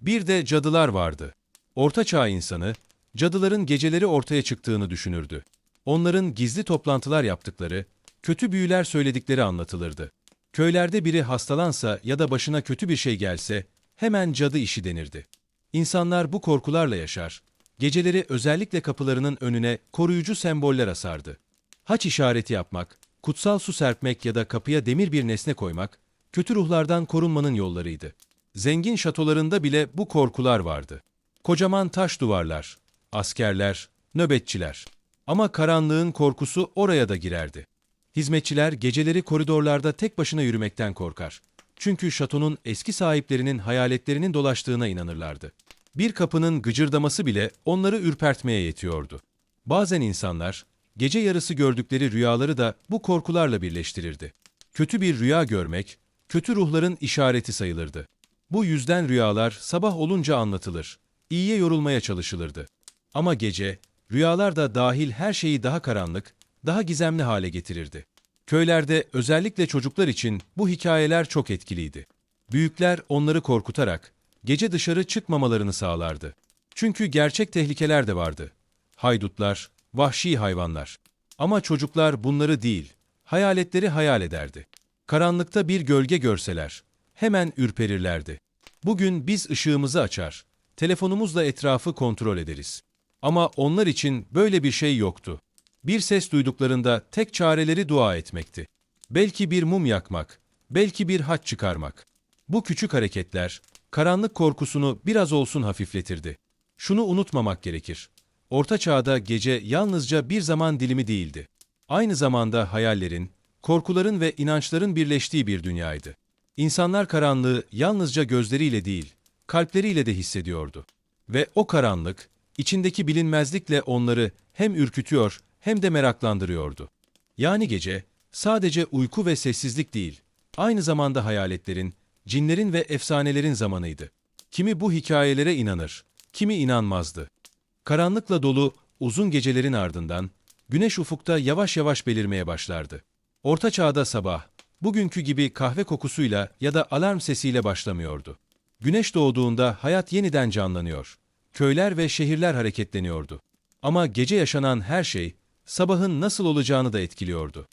Speaker 1: Bir de cadılar vardı. Orta Çağ insanı, cadıların geceleri ortaya çıktığını düşünürdü. Onların gizli toplantılar yaptıkları, kötü büyüler söyledikleri anlatılırdı. Köylerde biri hastalansa ya da başına kötü bir şey gelse, hemen cadı işi denirdi. İnsanlar bu korkularla yaşar, geceleri özellikle kapılarının önüne koruyucu semboller asardı. Haç işareti yapmak, kutsal su serpmek ya da kapıya demir bir nesne koymak, kötü ruhlardan korunmanın yollarıydı. Zengin şatolarında bile bu korkular vardı. Kocaman taş duvarlar, askerler, nöbetçiler. Ama karanlığın korkusu oraya da girerdi. Hizmetçiler geceleri koridorlarda tek başına yürümekten korkar. Çünkü şatonun eski sahiplerinin hayaletlerinin dolaştığına inanırlardı. Bir kapının gıcırdaması bile onları ürpertmeye yetiyordu. Bazen insanlar, gece yarısı gördükleri rüyaları da bu korkularla birleştirirdi. Kötü bir rüya görmek, kötü ruhların işareti sayılırdı. Bu yüzden rüyalar sabah olunca anlatılır, iyiye yorulmaya çalışılırdı. Ama gece, rüyalar da dahil her şeyi daha karanlık, daha gizemli hale getirirdi. Köylerde özellikle çocuklar için bu hikayeler çok etkiliydi. Büyükler onları korkutarak gece dışarı çıkmamalarını sağlardı. Çünkü gerçek tehlikeler de vardı. Haydutlar, vahşi hayvanlar. Ama çocuklar bunları değil, hayaletleri hayal ederdi. Karanlıkta bir gölge görseler, hemen ürperirlerdi. Bugün biz ışığımızı açar, telefonumuzla etrafı kontrol ederiz. Ama onlar için böyle bir şey yoktu. Bir ses duyduklarında tek çareleri dua etmekti. Belki bir mum yakmak, belki bir haç çıkarmak. Bu küçük hareketler, karanlık korkusunu biraz olsun hafifletirdi. Şunu unutmamak gerekir. Orta Çağ'da gece yalnızca bir zaman dilimi değildi. Aynı zamanda hayallerin, korkuların ve inançların birleştiği bir dünyaydı. İnsanlar karanlığı yalnızca gözleriyle değil, kalpleriyle de hissediyordu. Ve o karanlık, içindeki bilinmezlikle onları hem ürkütüyor hem de meraklandırıyordu. Yani gece, sadece uyku ve sessizlik değil, aynı zamanda hayaletlerin, cinlerin ve efsanelerin zamanıydı. Kimi bu hikayelere inanır, kimi inanmazdı. Karanlıkla dolu uzun gecelerin ardından, güneş ufukta yavaş yavaş belirmeye başlardı. Orta Çağ'da sabah, bugünkü gibi kahve kokusuyla ya da alarm sesiyle başlamıyordu. Güneş doğduğunda hayat yeniden canlanıyor. Köyler ve şehirler hareketleniyordu. Ama gece yaşanan her şey, sabahın nasıl olacağını da etkiliyordu.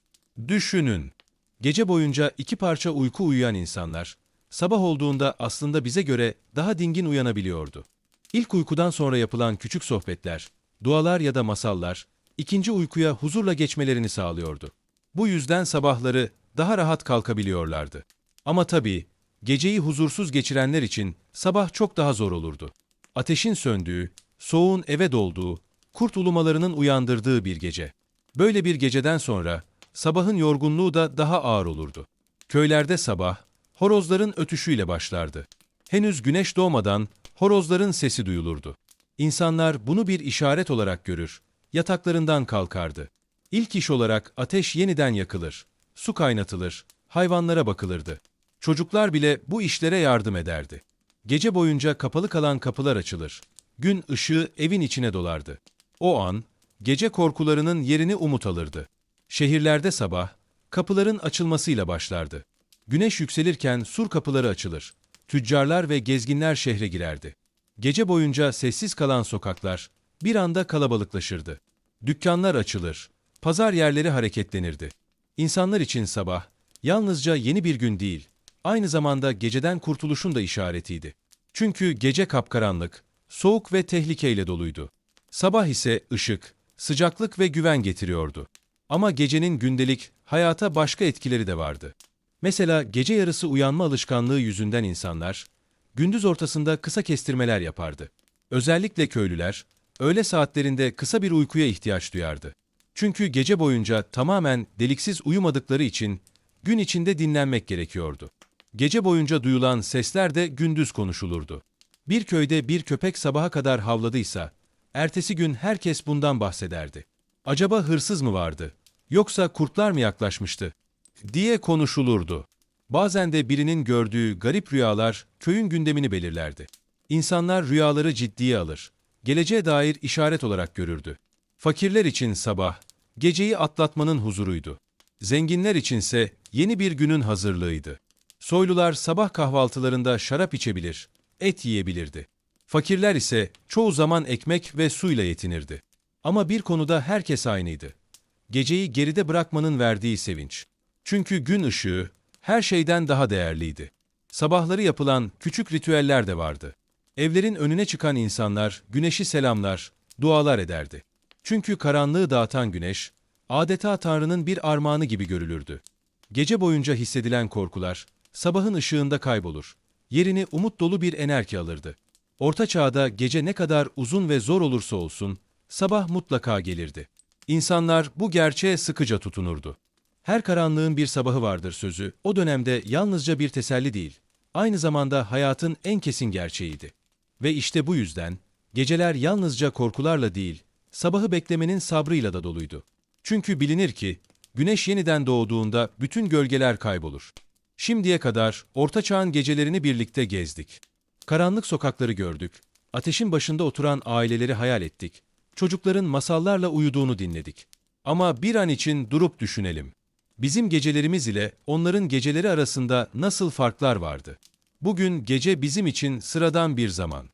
Speaker 1: Düşünün, gece boyunca 2 parça uyku uyuyan insanlar, sabah olduğunda aslında bize göre daha dingin uyanabiliyordu. İlk uykudan sonra yapılan küçük sohbetler, dualar ya da masallar, ikinci uykuya huzurla geçmelerini sağlıyordu. Bu yüzden sabahları daha rahat kalkabiliyorlardı. Ama tabii, geceyi huzursuz geçirenler için sabah çok daha zor olurdu. Ateşin söndüğü, soğuğun eve dolduğu, kurt ulumalarının uyandırdığı bir gece. Böyle bir geceden sonra sabahın yorgunluğu da daha ağır olurdu. Köylerde sabah, horozların ötüşüyle başlardı. Henüz güneş doğmadan horozların sesi duyulurdu. İnsanlar bunu bir işaret olarak görür, yataklarından kalkardı. İlk iş olarak ateş yeniden yakılır, su kaynatılır, hayvanlara bakılırdı. Çocuklar bile bu işlere yardım ederdi. Gece boyunca kapalı kalan kapılar açılır. Gün ışığı evin içine dolardı. O an, gece korkularının yerini umut alırdı. Şehirlerde sabah, kapıların açılmasıyla başlardı. Güneş yükselirken sur kapıları açılır. Tüccarlar ve gezginler şehre girerdi. Gece boyunca sessiz kalan sokaklar bir anda kalabalıklaşırdı. Dükkanlar açılır, pazar yerleri hareketlenirdi. İnsanlar için sabah, yalnızca yeni bir gün değil, aynı zamanda geceden kurtuluşun da işaretiydi. Çünkü gece kapkaranlık, soğuk ve tehlikeyle doluydu. Sabah ise ışık, sıcaklık ve güven getiriyordu. Ama gecenin gündelik, hayata başka etkileri de vardı. Mesela gece yarısı uyanma alışkanlığı yüzünden insanlar, gündüz ortasında kısa kestirmeler yapardı. Özellikle köylüler, öğle saatlerinde kısa bir uykuya ihtiyaç duyardı. Çünkü gece boyunca tamamen deliksiz uyumadıkları için gün içinde dinlenmek gerekiyordu. Gece boyunca duyulan sesler de gündüz konuşulurdu. Bir köyde bir köpek sabaha kadar havladıysa, ertesi gün herkes bundan bahsederdi. Acaba hırsız mı vardı, yoksa kurtlar mı yaklaşmıştı diye konuşulurdu. Bazen de birinin gördüğü garip rüyalar köyün gündemini belirlerdi. İnsanlar rüyaları ciddiye alır, geleceğe dair işaret olarak görürdü. Fakirler için sabah, geceyi atlatmanın huzuruydu. Zenginler içinse yeni bir günün hazırlığıydı. Soylular sabah kahvaltılarında şarap içebilir, et yiyebilirdi. Fakirler ise çoğu zaman ekmek ve suyla yetinirdi. Ama bir konuda herkes aynıydı. Geceyi geride bırakmanın verdiği sevinç. Çünkü gün ışığı her şeyden daha değerliydi. Sabahları yapılan küçük ritüeller de vardı. Evlerin önüne çıkan insanlar güneşi selamlar, dualar ederdi. Çünkü karanlığı dağıtan güneş, adeta Tanrı'nın bir armağanı gibi görülürdü. Gece boyunca hissedilen korkular, sabahın ışığında kaybolur. Yerini umut dolu bir enerji alırdı. Orta Çağ'da gece ne kadar uzun ve zor olursa olsun, sabah mutlaka gelirdi. İnsanlar bu gerçeğe sıkıca tutunurdu. Her karanlığın bir sabahı vardır sözü, o dönemde yalnızca bir teselli değil, aynı zamanda hayatın en kesin gerçeğiydi. Ve işte bu yüzden, geceler yalnızca korkularla değil, sabahı beklemenin sabrıyla da doluydu. Çünkü bilinir ki, güneş yeniden doğduğunda bütün gölgeler kaybolur. Şimdiye kadar Orta Çağ'ın gecelerini birlikte gezdik. Karanlık sokakları gördük, ateşin başında oturan aileleri hayal ettik, çocukların masallarla uyuduğunu dinledik. Ama bir an için durup düşünelim. Bizim gecelerimiz ile onların geceleri arasında nasıl farklar vardı? Bugün gece bizim için sıradan bir zaman.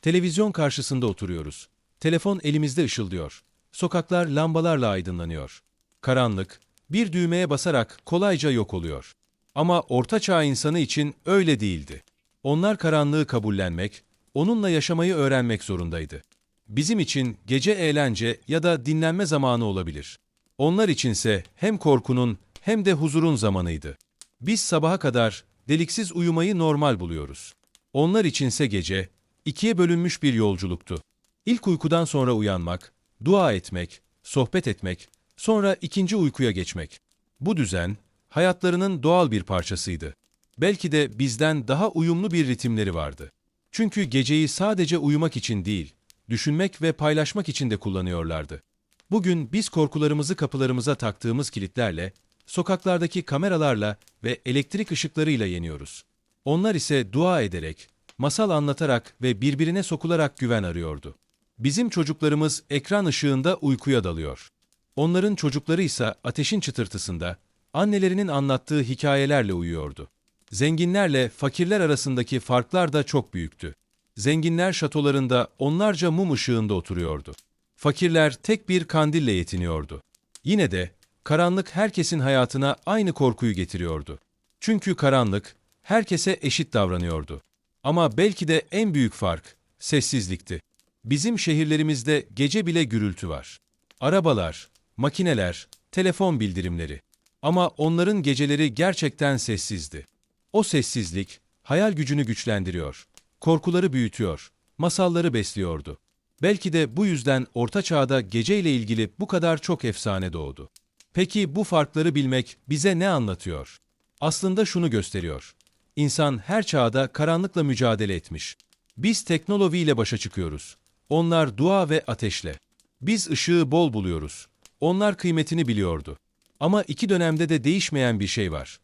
Speaker 1: Televizyon karşısında oturuyoruz. Telefon elimizde ışıldıyor. Sokaklar lambalarla aydınlanıyor. Karanlık, bir düğmeye basarak kolayca yok oluyor. Ama Orta Çağ insanı için öyle değildi. Onlar karanlığı kabullenmek, onunla yaşamayı öğrenmek zorundaydı. Bizim için gece eğlence ya da dinlenme zamanı olabilir. Onlar içinse hem korkunun hem de huzurun zamanıydı. Biz sabaha kadar deliksiz uyumayı normal buluyoruz. Onlar içinse gece, ikiye bölünmüş bir yolculuktu. İlk uykudan sonra uyanmak, dua etmek, sohbet etmek, sonra ikinci uykuya geçmek. Bu düzen, hayatlarının doğal bir parçasıydı. Belki de bizden daha uyumlu bir ritimleri vardı. Çünkü geceyi sadece uyumak için değil, düşünmek ve paylaşmak için de kullanıyorlardı. Bugün biz korkularımızı kapılarımıza taktığımız kilitlerle, sokaklardaki kameralarla ve elektrik ışıklarıyla yeniyoruz. Onlar ise dua ederek, masal anlatarak ve birbirine sokularak güven arıyordu. Bizim çocuklarımız ekran ışığında uykuya dalıyor. Onların çocukları ise ateşin çıtırtısında, annelerinin anlattığı hikayelerle uyuyordu. Zenginlerle fakirler arasındaki farklar da çok büyüktü. Zenginler şatolarında onlarca mum ışığında oturuyordu. Fakirler tek bir kandille yetiniyordu. Yine de karanlık herkesin hayatına aynı korkuyu getiriyordu. Çünkü karanlık herkese eşit davranıyordu. Ama belki de en büyük fark sessizlikti. Bizim şehirlerimizde gece bile gürültü var. Arabalar, makineler, telefon bildirimleri. Ama onların geceleri gerçekten sessizdi. O sessizlik hayal gücünü güçlendiriyor, korkuları büyütüyor, masalları besliyordu. Belki de bu yüzden Orta Çağ'da geceyle ilgili bu kadar çok efsane doğdu. Peki bu farkları bilmek bize ne anlatıyor? Aslında şunu gösteriyor. İnsan her çağda karanlıkla mücadele etmiş. Biz teknolojiyle başa çıkıyoruz. Onlar dua ve ateşle. Biz ışığı bol buluyoruz. Onlar kıymetini biliyordu. Ama iki dönemde de değişmeyen bir şey var.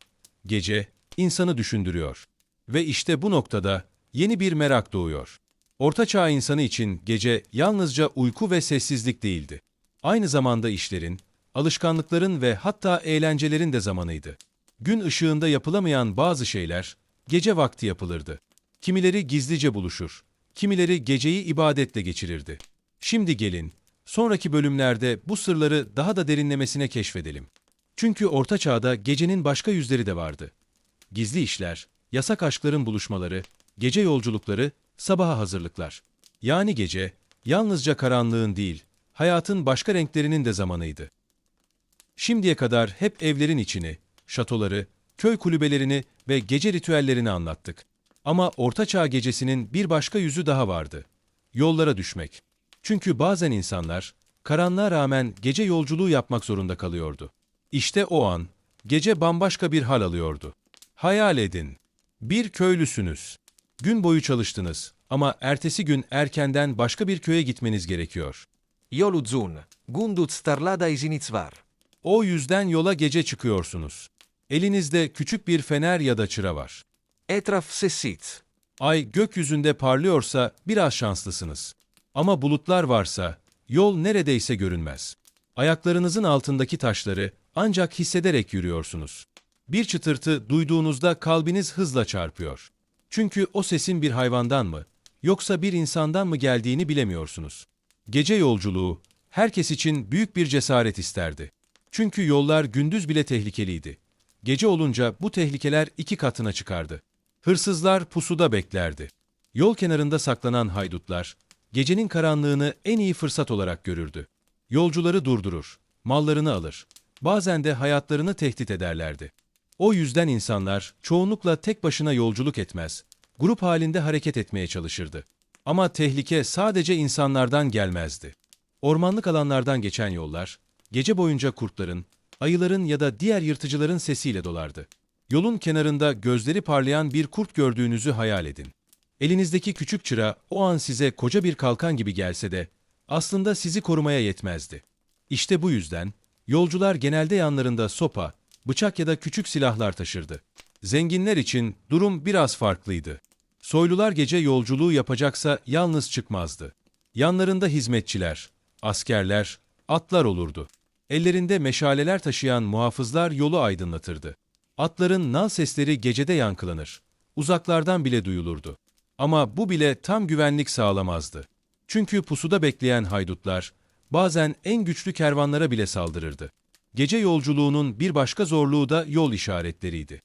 Speaker 1: Gece, insanı düşündürüyor. Ve işte bu noktada yeni bir merak doğuyor. Orta Çağ insanı için gece yalnızca uyku ve sessizlik değildi. Aynı zamanda işlerin, alışkanlıkların ve hatta eğlencelerin de zamanıydı. Gün ışığında yapılamayan bazı şeyler gece vakti yapılırdı. Kimileri gizlice buluşur, kimileri geceyi ibadetle geçirirdi. Şimdi gelin, sonraki bölümlerde bu sırları daha da derinlemesine keşfedelim. Çünkü Orta Çağ'da gecenin başka yüzleri de vardı. Gizli işler, yasak aşkların buluşmaları, gece yolculukları, sabaha hazırlıklar. Yani gece, yalnızca karanlığın değil, hayatın başka renklerinin de zamanıydı. Şimdiye kadar hep evlerin içini, şatoları, köy kulübelerini ve gece ritüellerini anlattık. Ama Orta Çağ gecesinin bir başka yüzü daha vardı. Yollara düşmek. Çünkü bazen insanlar, karanlığa rağmen gece yolculuğu yapmak zorunda kalıyordu. İşte o an, gece bambaşka bir hal alıyordu. Hayal edin. Bir köylüsünüz. Gün boyu çalıştınız ama ertesi gün erkenden başka bir köye gitmeniz gerekiyor.
Speaker 2: Yol uzun, gunduz tarlada iziniz var.
Speaker 1: O yüzden yola gece çıkıyorsunuz. Elinizde küçük bir fener ya da çıra var.
Speaker 2: Etraf sessiz.
Speaker 1: Ay gökyüzünde parlıyorsa biraz şanslısınız. Ama bulutlar varsa yol neredeyse görünmez. Ayaklarınızın altındaki taşları ancak hissederek yürüyorsunuz. Bir çıtırtı duyduğunuzda kalbiniz hızla çarpıyor. Çünkü o sesin bir hayvandan mı, yoksa bir insandan mı geldiğini bilemiyorsunuz. Gece yolculuğu herkes için büyük bir cesaret isterdi. Çünkü yollar gündüz bile tehlikeliydi. Gece olunca bu tehlikeler iki katına çıkardı. Hırsızlar pusuda beklerdi. Yol kenarında saklanan haydutlar, gecenin karanlığını en iyi fırsat olarak görürdü. Yolcuları durdurur, mallarını alır, bazen de hayatlarını tehdit ederlerdi. O yüzden insanlar çoğunlukla tek başına yolculuk etmez, grup halinde hareket etmeye çalışırdı. Ama tehlike sadece insanlardan gelmezdi. Ormanlık alanlardan geçen yollar, gece boyunca kurtların, ayıların ya da diğer yırtıcıların sesiyle dolardı. Yolun kenarında gözleri parlayan bir kurt gördüğünüzü hayal edin. Elinizdeki küçük çıra o an size koca bir kalkan gibi gelse de aslında sizi korumaya yetmezdi. İşte bu yüzden yolcular genelde yanlarında sopa, bıçak ya da küçük silahlar taşırdı. Zenginler için durum biraz farklıydı. Soylular gece yolculuğu yapacaksa yalnız çıkmazdı. Yanlarında hizmetçiler, askerler, atlar olurdu. Ellerinde meşaleler taşıyan muhafızlar yolu aydınlatırdı. Atların nal sesleri gecede yankılanır. Uzaklardan bile duyulurdu. Ama bu bile tam güvenlik sağlamazdı. Çünkü pusuda bekleyen haydutlar bazen en güçlü kervanlara bile saldırırdı. Gece yolculuğunun bir başka zorluğu da yol işaretleriydi.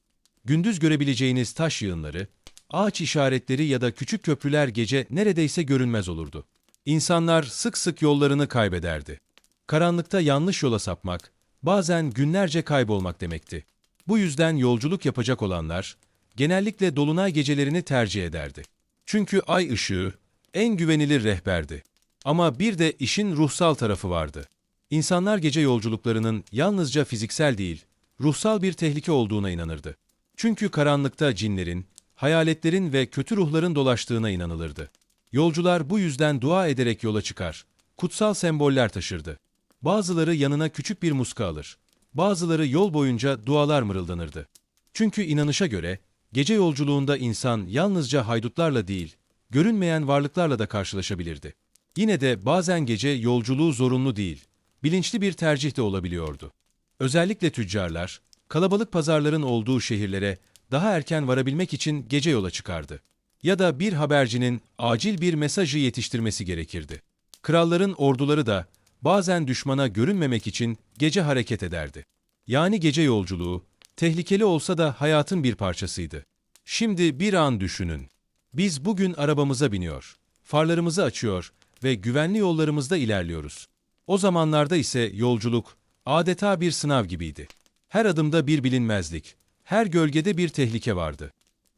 Speaker 1: Gündüz görebileceğiniz taş yığınları, ağaç işaretleri ya da küçük köprüler gece neredeyse görünmez olurdu. İnsanlar sık sık yollarını kaybederdi. Karanlıkta yanlış yola sapmak, bazen günlerce kaybolmak demekti. Bu yüzden yolculuk yapacak olanlar, genellikle dolunay gecelerini tercih ederdi. Çünkü ay ışığı, en güvenilir rehberdi. Ama bir de işin ruhsal tarafı vardı. İnsanlar gece yolculuklarının yalnızca fiziksel değil, ruhsal bir tehlike olduğuna inanırdı. Çünkü karanlıkta cinlerin, hayaletlerin ve kötü ruhların dolaştığına inanılırdı. Yolcular bu yüzden dua ederek yola çıkar, kutsal semboller taşırdı. Bazıları yanına küçük bir muska alır, bazıları yol boyunca dualar mırıldanırdı. Çünkü inanışa göre, gece yolculuğunda insan yalnızca haydutlarla değil, görünmeyen varlıklarla da karşılaşabilirdi. Yine de bazen gece yolculuğu zorunlu değil, bilinçli bir tercih de olabiliyordu. Özellikle tüccarlar, kalabalık pazarların olduğu şehirlere daha erken varabilmek için gece yola çıkardı. Ya da bir habercinin acil bir mesajı yetiştirmesi gerekirdi. Kralların orduları da bazen düşmana görünmemek için gece hareket ederdi. Yani gece yolculuğu, tehlikeli olsa da hayatın bir parçasıydı. Şimdi bir an düşünün. Biz bugün arabamıza biniyor, farlarımızı açıyor ve güvenli yollarımızda ilerliyoruz. O zamanlarda ise yolculuk adeta bir sınav gibiydi. Her adımda bir bilinmezlik, her gölgede bir tehlike vardı.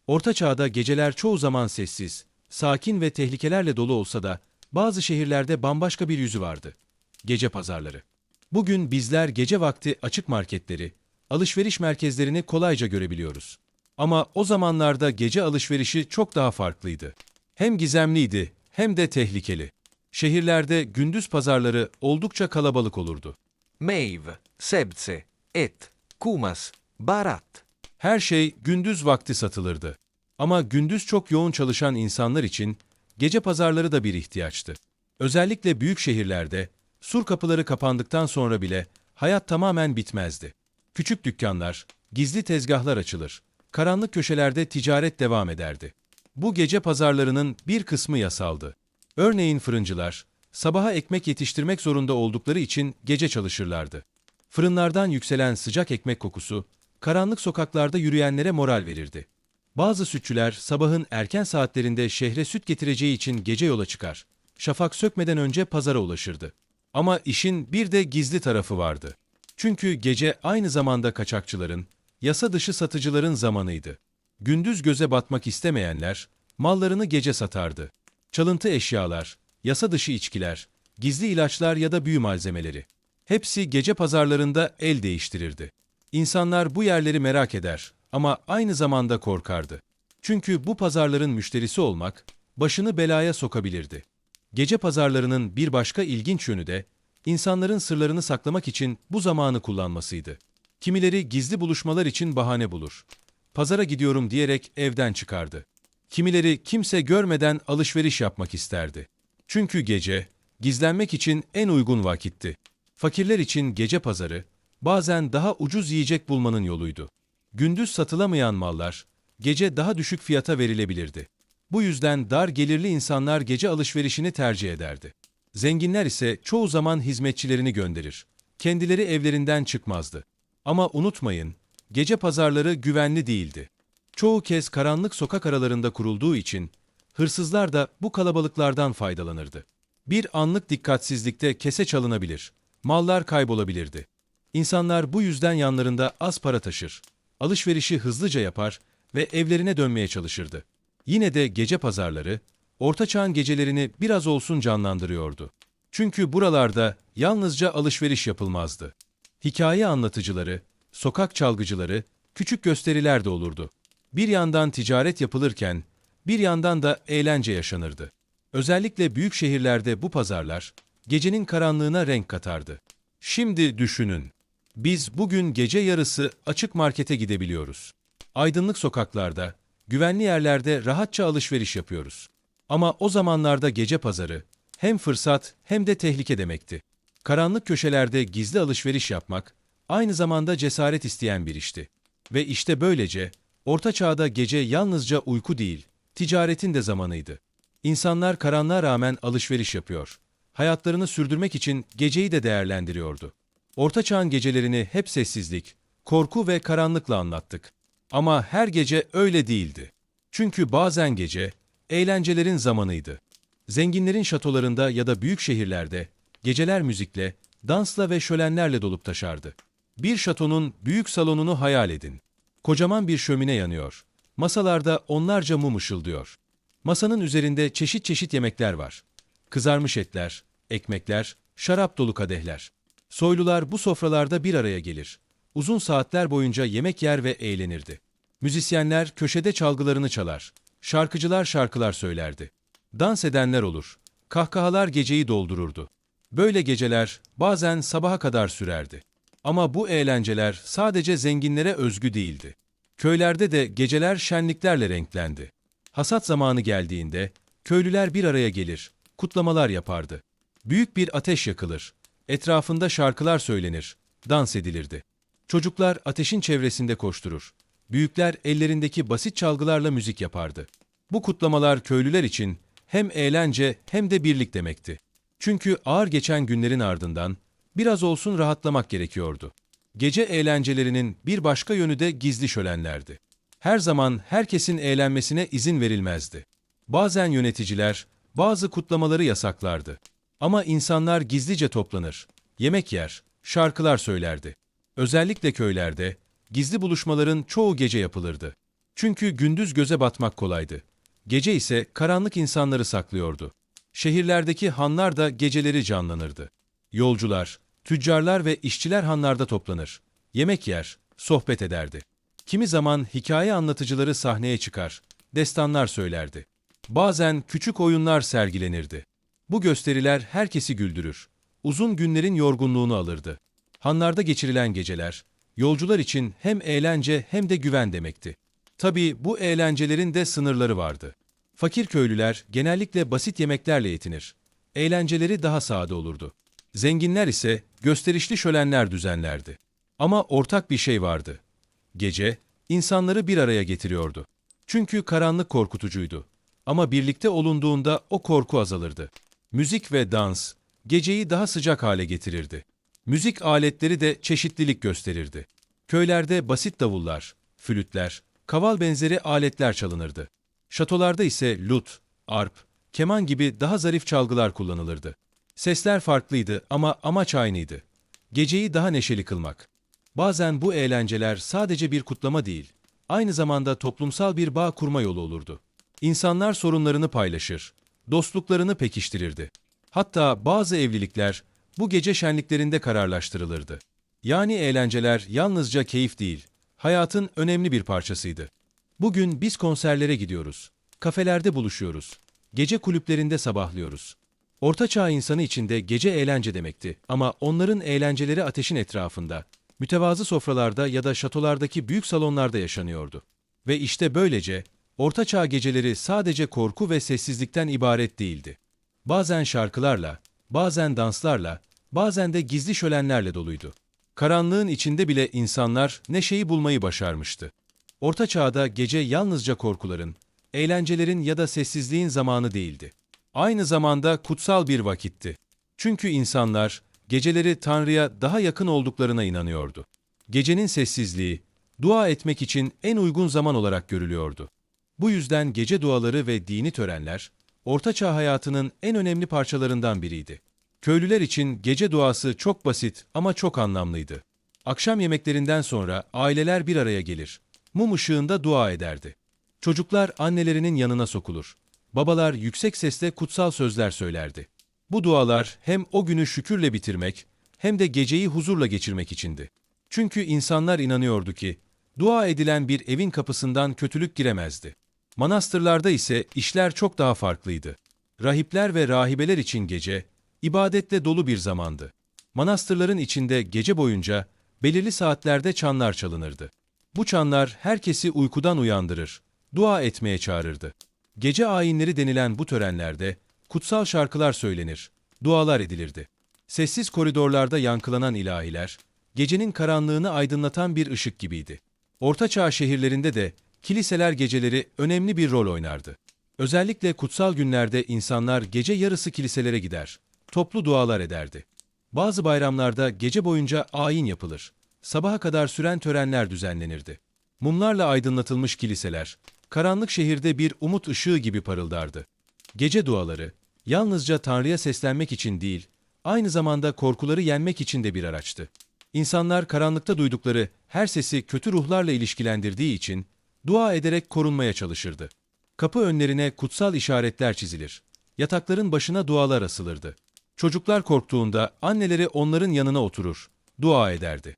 Speaker 1: Orta Çağ'da geceler çoğu zaman sessiz, sakin ve tehlikelerle dolu olsa da bazı şehirlerde bambaşka bir yüzü vardı. Gece pazarları. Bugün bizler gece vakti açık marketleri, alışveriş merkezlerini kolayca görebiliyoruz. Ama o zamanlarda gece alışverişi çok daha farklıydı. Hem gizemliydi hem de tehlikeli. Şehirlerde gündüz pazarları oldukça kalabalık olurdu.
Speaker 2: Meiv, sebze, et, kumas, barat.
Speaker 1: Her şey gündüz vakti satılırdı. Ama gündüz çok yoğun çalışan insanlar için gece pazarları da bir ihtiyaçtı. Özellikle büyük şehirlerde sur kapıları kapandıktan sonra bile hayat tamamen bitmezdi. Küçük dükkanlar, gizli tezgahlar açılır, karanlık köşelerde ticaret devam ederdi. Bu gece pazarlarının bir kısmı yasaldı. Örneğin fırıncılar, sabaha ekmek yetiştirmek zorunda oldukları için gece çalışırlardı. Fırınlardan yükselen sıcak ekmek kokusu, karanlık sokaklarda yürüyenlere moral verirdi. Bazı sütçüler sabahın erken saatlerinde şehre süt getireceği için gece yola çıkar. Şafak sökmeden önce pazara ulaşırdı. Ama işin bir de gizli tarafı vardı. Çünkü gece aynı zamanda kaçakçıların, yasa dışı satıcıların zamanıydı. Gündüz göze batmak istemeyenler, mallarını gece satardı. Çalıntı eşyalar, yasa dışı içkiler, gizli ilaçlar ya da büyü malzemeleri. Hepsi gece pazarlarında el değiştirirdi. İnsanlar bu yerleri merak eder ama aynı zamanda korkardı. Çünkü bu pazarların müşterisi olmak, başını belaya sokabilirdi. Gece pazarlarının bir başka ilginç yönü de, insanların sırlarını saklamak için bu zamanı kullanmasıydı. Kimileri gizli buluşmalar için bahane bulur. Pazara gidiyorum diyerek evden çıkardı. Kimileri kimse görmeden alışveriş yapmak isterdi. Çünkü gece, gizlenmek için en uygun vakitti. Fakirler için gece pazarı, bazen daha ucuz yiyecek bulmanın yoluydu. Gündüz satılamayan mallar, gece daha düşük fiyata verilebilirdi. Bu yüzden dar gelirli insanlar gece alışverişini tercih ederdi. Zenginler ise çoğu zaman hizmetçilerini gönderir. Kendileri evlerinden çıkmazdı. Ama unutmayın, gece pazarları güvenli değildi. Çoğu kez karanlık sokak aralarında kurulduğu için, hırsızlar da bu kalabalıklardan faydalanırdı. Bir anlık dikkatsizlikte kese çalınabilir, mallar kaybolabilirdi. İnsanlar bu yüzden yanlarında az para taşır, alışverişi hızlıca yapar ve evlerine dönmeye çalışırdı. Yine de gece pazarları, Orta Çağ'ın gecelerini biraz olsun canlandırıyordu. Çünkü buralarda yalnızca alışveriş yapılmazdı. Hikaye anlatıcıları, sokak çalgıcıları, küçük gösteriler de olurdu. Bir yandan ticaret yapılırken, bir yandan da eğlence yaşanırdı. Özellikle büyük şehirlerde bu pazarlar, gecenin karanlığına renk katardı. Şimdi düşünün. Biz bugün gece yarısı açık markete gidebiliyoruz. Aydınlık sokaklarda, güvenli yerlerde rahatça alışveriş yapıyoruz. Ama o zamanlarda gece pazarı, hem fırsat hem de tehlike demekti. Karanlık köşelerde gizli alışveriş yapmak, aynı zamanda cesaret isteyen bir işti. Ve işte böylece, Orta Çağ'da gece yalnızca uyku değil, ticaretin de zamanıydı. İnsanlar karanlığa rağmen alışveriş yapıyor. Hayatlarını sürdürmek için geceyi de değerlendiriyordu. Orta Çağ'ın gecelerini hep sessizlik, korku ve karanlıkla anlattık. Ama her gece öyle değildi. Çünkü bazen gece, eğlencelerin zamanıydı. Zenginlerin şatolarında ya da büyük şehirlerde, geceler müzikle, dansla ve şölenlerle dolup taşardı. Bir şatonun büyük salonunu hayal edin. Kocaman bir şömine yanıyor. Masalarda onlarca mum ışıldıyor. Masanın üzerinde çeşit çeşit yemekler var. Kızarmış etler, ekmekler, şarap dolu kadehler. Soylular bu sofralarda bir araya gelir. Uzun saatler boyunca yemek yer ve eğlenirdi. Müzisyenler köşede çalgılarını çalar. Şarkıcılar şarkılar söylerdi. Dans edenler olur. Kahkahalar geceyi doldururdu. Böyle geceler bazen sabaha kadar sürerdi. Ama bu eğlenceler sadece zenginlere özgü değildi. Köylerde de geceler şenliklerle renklendi. Hasat zamanı geldiğinde köylüler bir araya gelir, kutlamalar yapardı. Büyük bir ateş yakılır. Etrafında şarkılar söylenir, dans edilirdi. Çocuklar ateşin çevresinde koşturur. Büyükler ellerindeki basit çalgılarla müzik yapardı. Bu kutlamalar köylüler için hem eğlence hem de birlik demekti. Çünkü ağır geçen günlerin ardından biraz olsun rahatlamak gerekiyordu. Gece eğlencelerinin bir başka yönü de gizli şölenlerdi. Her zaman herkesin eğlenmesine izin verilmezdi. Bazen yöneticiler bazı kutlamaları yasaklardı. Ama insanlar gizlice toplanır, yemek yer, şarkılar söylerdi. Özellikle köylerde gizli buluşmaların çoğu gece yapılırdı. Çünkü gündüz göze batmak kolaydı. Gece ise karanlık insanları saklıyordu. Şehirlerdeki hanlar da geceleri canlanırdı. Yolcular, tüccarlar ve işçiler hanlarda toplanır. Yemek yer, sohbet ederdi. Kimi zaman hikaye anlatıcıları sahneye çıkar, destanlar söylerdi. Bazen küçük oyunlar sergilenirdi. Bu gösteriler herkesi güldürür. Uzun günlerin yorgunluğunu alırdı. Hanlarda geçirilen geceler, yolcular için hem eğlence hem de güven demekti. Tabii bu eğlencelerin de sınırları vardı. Fakir köylüler genellikle basit yemeklerle yetinir. Eğlenceleri daha sade olurdu. Zenginler ise gösterişli şölenler düzenlerdi. Ama ortak bir şey vardı. Gece, insanları bir araya getiriyordu. Çünkü karanlık korkutucuydu. Ama birlikte olunduğunda o korku azalırdı. Müzik ve dans, geceyi daha sıcak hale getirirdi. Müzik aletleri de çeşitlilik gösterirdi. Köylerde basit davullar, flütler, kaval benzeri aletler çalınırdı. Şatolarda ise lut, arp, keman gibi daha zarif çalgılar kullanılırdı. Sesler farklıydı ama amaç aynıydı. Geceyi daha neşeli kılmak. Bazen bu eğlenceler sadece bir kutlama değil, aynı zamanda toplumsal bir bağ kurma yolu olurdu. İnsanlar sorunlarını paylaşır, dostluklarını pekiştirirdi. Hatta bazı evlilikler bu gece şenliklerinde kararlaştırılırdı. Yani eğlenceler yalnızca keyif değil, hayatın önemli bir parçasıydı. Bugün biz konserlere gidiyoruz, kafelerde buluşuyoruz, gece kulüplerinde sabahlıyoruz. Orta Çağ insanı için de gece eğlence demekti ama onların eğlenceleri ateşin etrafında, mütevazı sofralarda ya da şatolardaki büyük salonlarda yaşanıyordu. Ve işte böylece Orta Çağ geceleri sadece korku ve sessizlikten ibaret değildi. Bazen şarkılarla, bazen danslarla, bazen de gizli şölenlerle doluydu. Karanlığın içinde bile insanlar neşeyi bulmayı başarmıştı. Orta Çağ'da gece yalnızca korkuların, eğlencelerin ya da sessizliğin zamanı değildi. Aynı zamanda kutsal bir vakitti. Çünkü insanlar geceleri Tanrı'ya daha yakın olduklarına inanıyordu. Gecenin sessizliği, dua etmek için en uygun zaman olarak görülüyordu. Bu yüzden gece duaları ve dini törenler, Orta Çağ hayatının en önemli parçalarından biriydi. Köylüler için gece duası çok basit ama çok anlamlıydı. Akşam yemeklerinden sonra aileler bir araya gelir. Mum ışığında dua ederdi. Çocuklar annelerinin yanına sokulur. Babalar yüksek sesle kutsal sözler söylerdi. Bu dualar hem o günü şükürle bitirmek hem de geceyi huzurla geçirmek içindi. Çünkü insanlar inanıyordu ki dua edilen bir evin kapısından kötülük giremezdi. Manastırlarda ise işler çok daha farklıydı. Rahipler ve rahibeler için gece, ibadetle dolu bir zamandı. Manastırların içinde gece boyunca belirli saatlerde çanlar çalınırdı. Bu çanlar herkesi uykudan uyandırır, dua etmeye çağırırdı. Gece ayinleri denilen bu törenlerde kutsal şarkılar söylenir, dualar edilirdi. Sessiz koridorlarda yankılanan ilahiler, gecenin karanlığını aydınlatan bir ışık gibiydi. Orta Çağ şehirlerinde de kiliseler geceleri önemli bir rol oynardı. Özellikle kutsal günlerde insanlar gece yarısı kiliselere gider, toplu dualar ederdi. Bazı bayramlarda gece boyunca ayin yapılır, sabaha kadar süren törenler düzenlenirdi. Mumlarla aydınlatılmış kiliseler, karanlık şehirde bir umut ışığı gibi parıldardı. Gece duaları, yalnızca Tanrı'ya seslenmek için değil, aynı zamanda korkuları yenmek için de bir araçtı. İnsanlar karanlıkta duydukları her sesi kötü ruhlarla ilişkilendirdiği için dua ederek korunmaya çalışırdı. Kapı önlerine kutsal işaretler çizilir. Yatakların başına dualar asılırdı. Çocuklar korktuğunda anneleri onların yanına oturur, dua ederdi.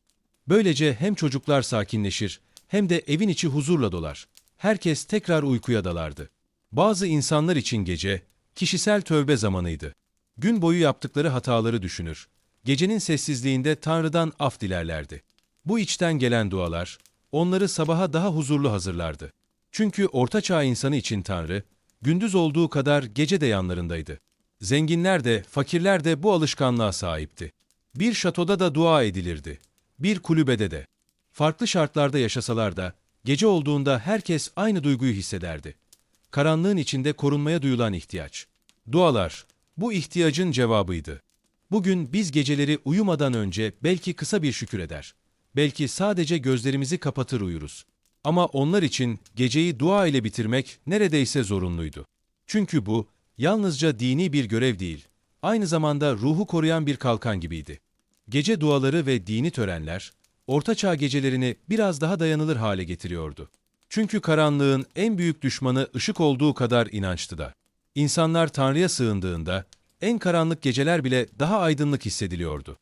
Speaker 1: Böylece hem çocuklar sakinleşir hem de evin içi huzurla dolar. Herkes tekrar uykuya dalardı. Bazı insanlar için gece, kişisel tövbe zamanıydı. Gün boyu yaptıkları hataları düşünür. Gecenin sessizliğinde Tanrı'dan af dilerlerdi. Bu içten gelen dualar, onları sabaha daha huzurlu hazırlardı. Çünkü Orta Çağ insanı için Tanrı, gündüz olduğu kadar gece de yanlarındaydı. Zenginler de, fakirler de bu alışkanlığa sahipti. Bir şatoda da dua edilirdi. Bir kulübede de. Farklı şartlarda yaşasalar da, gece olduğunda herkes aynı duyguyu hissederdi. Karanlığın içinde korunmaya duyulan ihtiyaç. Dualar, bu ihtiyacın cevabıydı. Bugün biz geceleri uyumadan önce belki kısa bir şükür eder. Belki sadece gözlerimizi kapatır uyuruz. Ama onlar için geceyi dua ile bitirmek neredeyse zorunluydu. Çünkü bu, yalnızca dini bir görev değil, aynı zamanda ruhu koruyan bir kalkan gibiydi. Gece duaları ve dini törenler, Orta Çağ gecelerini biraz daha dayanılır hale getiriyordu. Çünkü karanlığın en büyük düşmanı ışık olduğu kadar inançtı da. İnsanlar Tanrı'ya sığındığında, en karanlık geceler bile daha aydınlık hissediliyordu.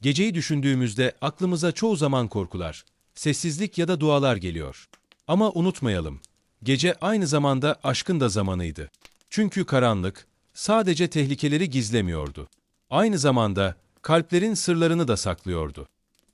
Speaker 1: Geceyi düşündüğümüzde aklımıza çoğu zaman korkular, sessizlik ya da dualar geliyor. Ama unutmayalım, gece aynı zamanda aşkın da zamanıydı. Çünkü karanlık sadece tehlikeleri gizlemiyordu. Aynı zamanda kalplerin sırlarını da saklıyordu.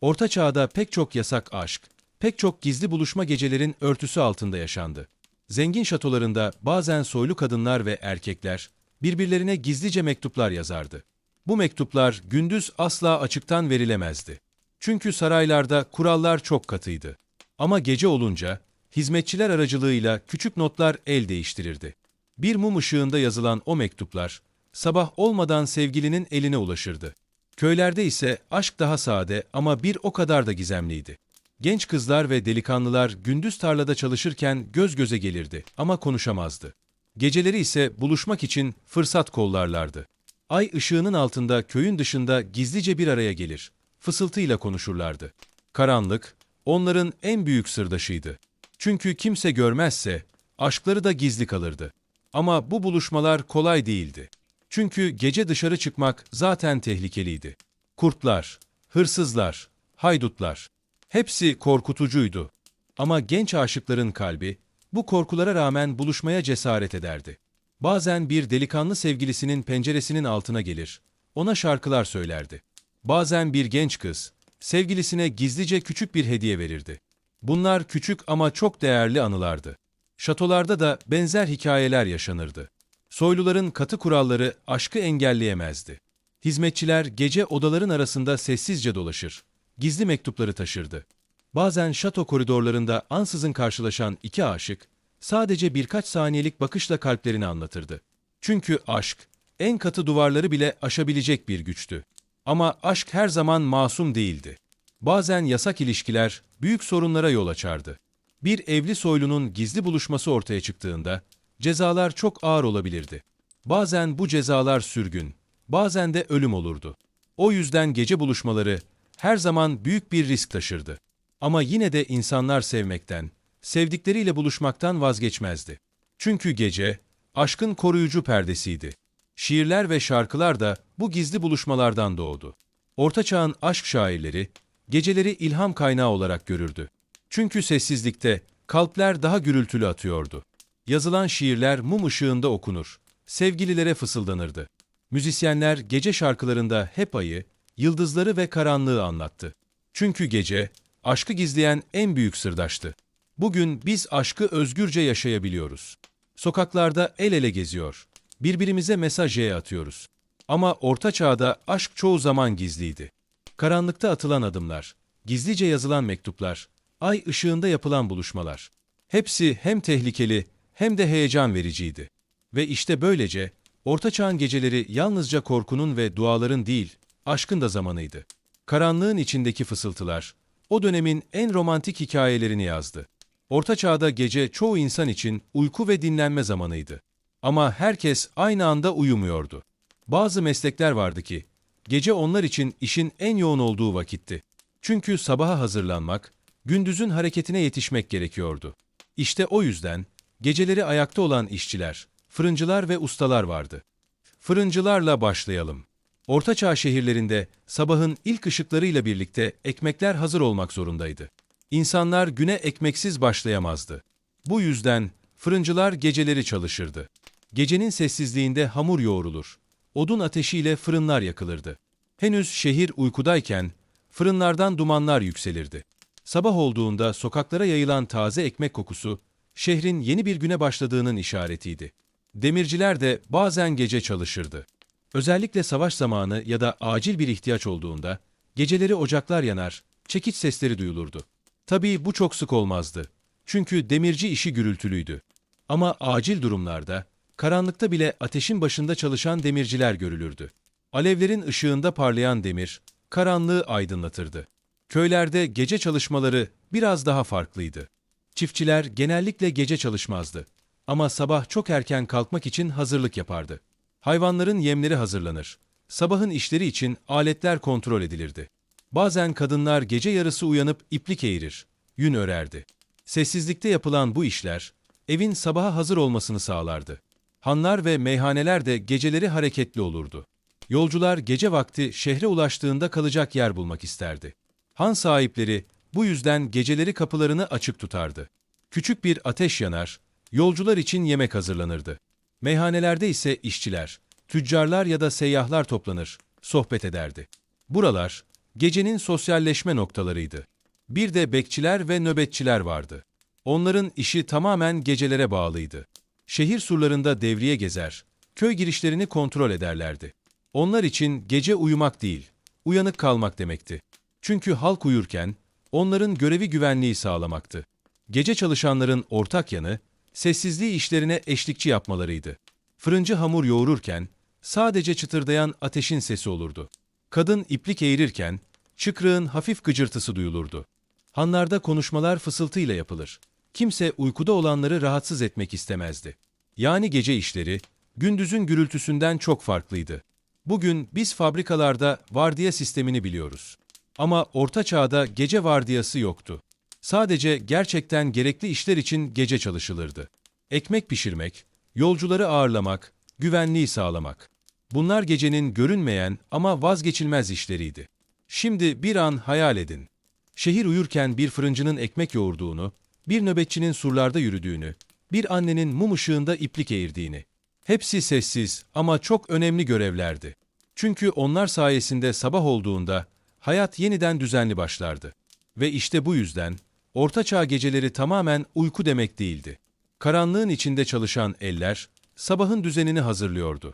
Speaker 1: Orta Çağ'da pek çok yasak aşk, pek çok gizli buluşma gecelerin örtüsü altında yaşandı. Zengin şatolarında bazen soylu kadınlar ve erkekler birbirlerine gizlice mektuplar yazardı. Bu mektuplar gündüz asla açıktan verilemezdi. Çünkü saraylarda kurallar çok katıydı. Ama gece olunca hizmetçiler aracılığıyla küçük notlar el değiştirirdi. Bir mum ışığında yazılan o mektuplar sabah olmadan sevgilinin eline ulaşırdı. Köylerde ise aşk daha sade ama bir o kadar da gizemliydi. Genç kızlar ve delikanlılar gündüz tarlada çalışırken göz göze gelirdi ama konuşamazdı. Geceleri ise buluşmak için fırsat kollarlardı. Ay ışığının altında köyün dışında gizlice bir araya gelir, fısıltıyla konuşurlardı. Karanlık, onların en büyük sırdaşıydı. Çünkü kimse görmezse, aşkları da gizli kalırdı. Ama bu buluşmalar kolay değildi. Çünkü gece dışarı çıkmak zaten tehlikeliydi. Kurtlar, hırsızlar, haydutlar, hepsi korkutucuydu. Ama genç aşıkların kalbi, bu korkulara rağmen buluşmaya cesaret ederdi. Bazen bir delikanlı sevgilisinin penceresinin altına gelir, ona şarkılar söylerdi. Bazen bir genç kız, sevgilisine gizlice küçük bir hediye verirdi. Bunlar küçük ama çok değerli anılardı. Şatolarda da benzer hikayeler yaşanırdı. Soyluların katı kuralları aşkı engelleyemezdi. Hizmetçiler gece odaların arasında sessizce dolaşır, gizli mektupları taşırdı. Bazen şato koridorlarında ansızın karşılaşan iki aşık, sadece birkaç saniyelik bakışla kalplerini anlatırdı. Çünkü aşk, en katı duvarları bile aşabilecek bir güçtü. Ama aşk her zaman masum değildi. Bazen yasak ilişkiler büyük sorunlara yol açardı. Bir evli soylunun gizli buluşması ortaya çıktığında, cezalar çok ağır olabilirdi. Bazen bu cezalar sürgün, bazen de ölüm olurdu. O yüzden gece buluşmaları her zaman büyük bir risk taşırdı. Ama yine de insanlar sevmekten, sevdikleriyle buluşmaktan vazgeçmezdi. Çünkü gece, aşkın koruyucu perdesiydi. Şiirler ve şarkılar da bu gizli buluşmalardan doğdu. Orta Çağ'ın aşk şairleri, geceleri ilham kaynağı olarak görürdü. Çünkü sessizlikte kalpler daha gürültülü atıyordu. Yazılan şiirler mum ışığında okunur, sevgililere fısıldanırdı. Müzisyenler gece şarkılarında hep ayı, yıldızları ve karanlığı anlattı. Çünkü gece, aşkı gizleyen en büyük sırdaştı. Bugün biz aşkı özgürce yaşayabiliyoruz. Sokaklarda el ele geziyor, birbirimize mesaj atıyoruz. Ama Orta Çağ'da aşk çoğu zaman gizliydi. Karanlıkta atılan adımlar, gizlice yazılan mektuplar, ay ışığında yapılan buluşmalar. Hepsi hem tehlikeli hem de heyecan vericiydi. Ve işte böylece Orta Çağ'ın geceleri yalnızca korkunun ve duaların değil, aşkın da zamanıydı. Karanlığın içindeki fısıltılar, o dönemin en romantik hikayelerini yazdı. Orta Çağ'da gece çoğu insan için uyku ve dinlenme zamanıydı. Ama herkes aynı anda uyumuyordu. Bazı meslekler vardı ki, gece onlar için işin en yoğun olduğu vakitti. Çünkü sabaha hazırlanmak, gündüzün hareketine yetişmek gerekiyordu. İşte o yüzden geceleri ayakta olan işçiler, fırıncılar ve ustalar vardı. Fırıncılarla başlayalım. Orta Çağ şehirlerinde sabahın ilk ışıklarıyla birlikte ekmekler hazır olmak zorundaydı. İnsanlar güne ekmeksiz başlayamazdı. Bu yüzden fırıncılar geceleri çalışırdı. Gecenin sessizliğinde hamur yoğrulur. Odun ateşiyle fırınlar yakılırdı. Henüz şehir uykudayken fırınlardan dumanlar yükselirdi. Sabah olduğunda sokaklara yayılan taze ekmek kokusu, şehrin yeni bir güne başladığının işaretiydi. Demirciler de bazen gece çalışırdı. Özellikle savaş zamanı ya da acil bir ihtiyaç olduğunda, geceleri ocaklar yanar, çekiç sesleri duyulurdu. Tabii bu çok sık olmazdı. Çünkü demirci işi gürültülüydü. Ama acil durumlarda, karanlıkta bile ateşin başında çalışan demirciler görülürdü. Alevlerin ışığında parlayan demir, karanlığı aydınlatırdı. Köylerde gece çalışmaları biraz daha farklıydı. Çiftçiler genellikle gece çalışmazdı. Ama sabah çok erken kalkmak için hazırlık yapardı. Hayvanların yemleri hazırlanır. Sabahın işleri için aletler kontrol edilirdi. Bazen kadınlar gece yarısı uyanıp iplik eğirir, yün örerdi. Sessizlikte yapılan bu işler, evin sabaha hazır olmasını sağlardı. Hanlar ve meyhaneler de geceleri hareketli olurdu. Yolcular gece vakti şehre ulaştığında kalacak yer bulmak isterdi. Han sahipleri bu yüzden geceleri kapılarını açık tutardı. Küçük bir ateş yanar, yolcular için yemek hazırlanırdı. Meyhanelerde ise işçiler, tüccarlar ya da seyyahlar toplanır, sohbet ederdi. Buralar, gecenin sosyalleşme noktalarıydı. Bir de bekçiler ve nöbetçiler vardı. Onların işi tamamen gecelere bağlıydı. Şehir surlarında devriye gezer, köy girişlerini kontrol ederlerdi. Onlar için gece uyumak değil, uyanık kalmak demekti. Çünkü halk uyurken, onların görevi güvenliği sağlamaktı. Gece çalışanların ortak yanı, sessizliği işlerine eşlikçi yapmalarıydı. Fırıncı hamur yoğururken, sadece çıtırdayan ateşin sesi olurdu. Kadın iplik eğirirken, çıkrığın hafif gıcırtısı duyulurdu. Hanlarda konuşmalar fısıltıyla yapılır. Kimse uykuda olanları rahatsız etmek istemezdi. Yani gece işleri, gündüzün gürültüsünden çok farklıydı. Bugün biz fabrikalarda vardiya sistemini biliyoruz. Ama Orta Çağ'da gece vardiyası yoktu. Sadece gerçekten gerekli işler için gece çalışılırdı. Ekmek pişirmek, yolcuları ağırlamak, güvenliği sağlamak. Bunlar gecenin görünmeyen ama vazgeçilmez işleriydi. Şimdi bir an hayal edin. Şehir uyurken bir fırıncının ekmek yoğurduğunu, bir nöbetçinin surlarda yürüdüğünü, bir annenin mum ışığında iplik eğirdiğini. Hepsi sessiz ama çok önemli görevlerdi. Çünkü onlar sayesinde sabah olduğunda hayat yeniden düzenli başlardı. Ve işte bu yüzden Orta Çağ geceleri tamamen uyku demek değildi. Karanlığın içinde çalışan eller sabahın düzenini hazırlıyordu.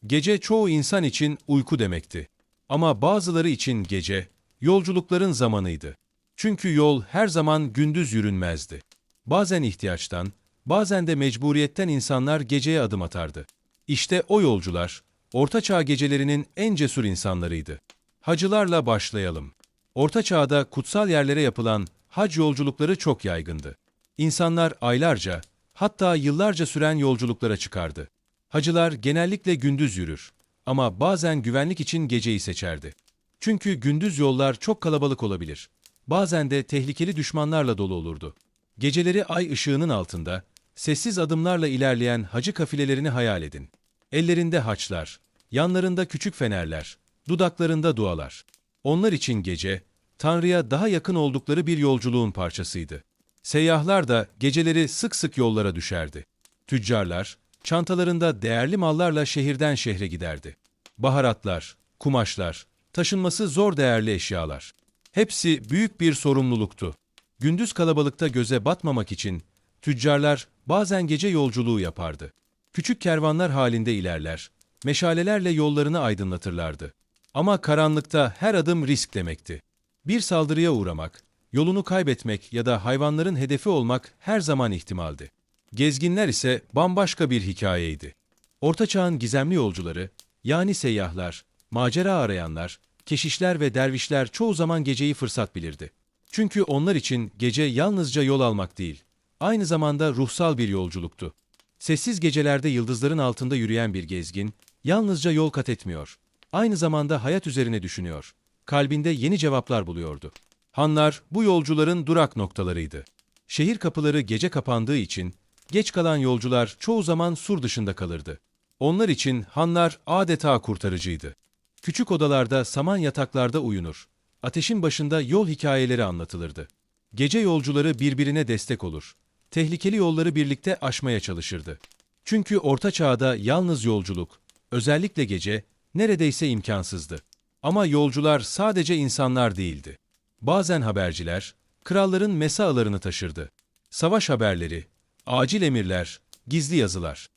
Speaker 1: Gece çoğu insan için uyku demekti. Ama bazıları için gece yolculukların zamanıydı. Çünkü yol her zaman gündüz yürünmezdi. Bazen ihtiyaçtan, bazen de mecburiyetten insanlar geceye adım atardı. İşte o yolcular, Orta Çağ gecelerinin en cesur insanlarıydı. Hacılarla başlayalım. Orta Çağ'da kutsal yerlere yapılan hac yolculukları çok yaygındı. İnsanlar aylarca, hatta yıllarca süren yolculuklara çıkardı. Hacılar genellikle gündüz yürür ama bazen güvenlik için geceyi seçerdi. Çünkü gündüz yollar çok kalabalık olabilir. Bazen de tehlikeli düşmanlarla dolu olurdu. Geceleri ay ışığının altında, sessiz adımlarla ilerleyen hacı kafilelerini hayal edin. Ellerinde haçlar, yanlarında küçük fenerler, dudaklarında dualar. Onlar için gece, Tanrı'ya daha yakın oldukları bir yolculuğun parçasıydı. Seyyahlar da geceleri sık sık yollara düşerdi. Tüccarlar, çantalarında değerli mallarla şehirden şehre giderdi. Baharatlar, kumaşlar, taşınması zor değerli eşyalar. Hepsi büyük bir sorumluluktu. Gündüz kalabalıkta göze batmamak için tüccarlar bazen gece yolculuğu yapardı. Küçük kervanlar halinde ilerler, meşalelerle yollarını aydınlatırlardı. Ama karanlıkta her adım risk demekti. Bir saldırıya uğramak, yolunu kaybetmek ya da hayvanların hedefi olmak her zaman ihtimaldi. Gezginler ise bambaşka bir hikayeydi. Orta Çağ'ın gizemli yolcuları, yani seyyahlar, macera arayanlar, keşişler ve dervişler çoğu zaman geceyi fırsat bilirdi. Çünkü onlar için gece yalnızca yol almak değil, aynı zamanda ruhsal bir yolculuktu. Sessiz gecelerde yıldızların altında yürüyen bir gezgin, yalnızca yol kat etmiyor, aynı zamanda hayat üzerine düşünüyor. Kalbinde yeni cevaplar buluyordu. Hanlar bu yolcuların durak noktalarıydı. Şehir kapıları gece kapandığı için geç kalan yolcular çoğu zaman sur dışında kalırdı. Onlar için hanlar adeta kurtarıcıydı. Küçük odalarda, saman yataklarda uyunur. Ateşin başında yol hikayeleri anlatılırdı. Gece yolcuları birbirine destek olur. Tehlikeli yolları birlikte aşmaya çalışırdı. Çünkü Orta Çağ'da yalnız yolculuk, özellikle gece, neredeyse imkansızdı. Ama yolcular sadece insanlar değildi. Bazen haberciler, kralların mesaalarını taşırdı. Savaş haberleri, acil emirler, gizli yazılar.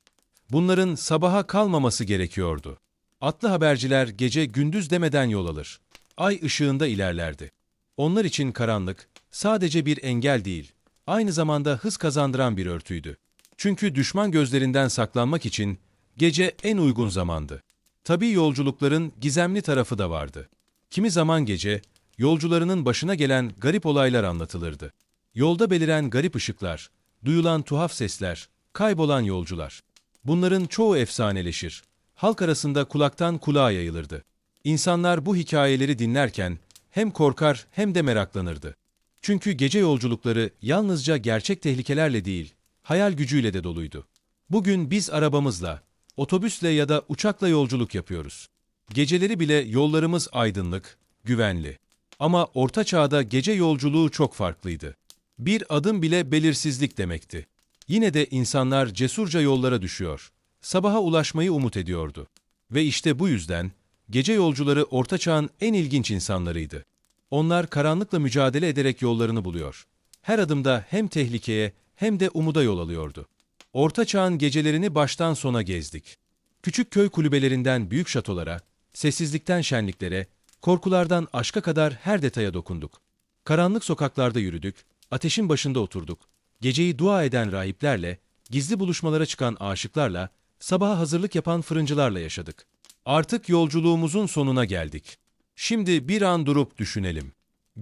Speaker 1: Bunların sabaha kalmaması gerekiyordu. Atlı haberciler gece gündüz demeden yol alır. Ay ışığında ilerlerdi. Onlar için karanlık sadece bir engel değil, aynı zamanda hız kazandıran bir örtüydü. Çünkü düşman gözlerinden saklanmak için gece en uygun zamandı. Tabii yolculukların gizemli tarafı da vardı. Kimi zaman gece, yolcularının başına gelen garip olaylar anlatılırdı. Yolda beliren garip ışıklar, duyulan tuhaf sesler, kaybolan yolcular. Bunların çoğu efsaneleşir. Halk arasında kulaktan kulağa yayılırdı. İnsanlar bu hikayeleri dinlerken hem korkar hem de meraklanırdı. Çünkü gece yolculukları yalnızca gerçek tehlikelerle değil, hayal gücüyle de doluydu. Bugün biz arabamızla, otobüsle ya da uçakla yolculuk yapıyoruz. Geceleri bile yollarımız aydınlık, güvenli. Ama Orta Çağ'da gece yolculuğu çok farklıydı. Bir adım bile belirsizlik demekti. Yine de insanlar cesurca yollara düşüyor. Sabaha ulaşmayı umut ediyordu. Ve işte bu yüzden gece yolcuları Orta Çağ'ın en ilginç insanlarıydı. Onlar karanlıkla mücadele ederek yollarını buluyor. Her adımda hem tehlikeye hem de umuda yol alıyordu. Orta Çağ'ın gecelerini baştan sona gezdik. Küçük köy kulübelerinden büyük şatolara, sessizlikten şenliklere, korkulardan aşka kadar her detaya dokunduk. Karanlık sokaklarda yürüdük, ateşin başında oturduk. Geceyi dua eden rahiplerle, gizli buluşmalara çıkan aşıklarla, sabaha hazırlık yapan fırıncılarla yaşadık. Artık yolculuğumuzun sonuna geldik. Şimdi bir an durup düşünelim.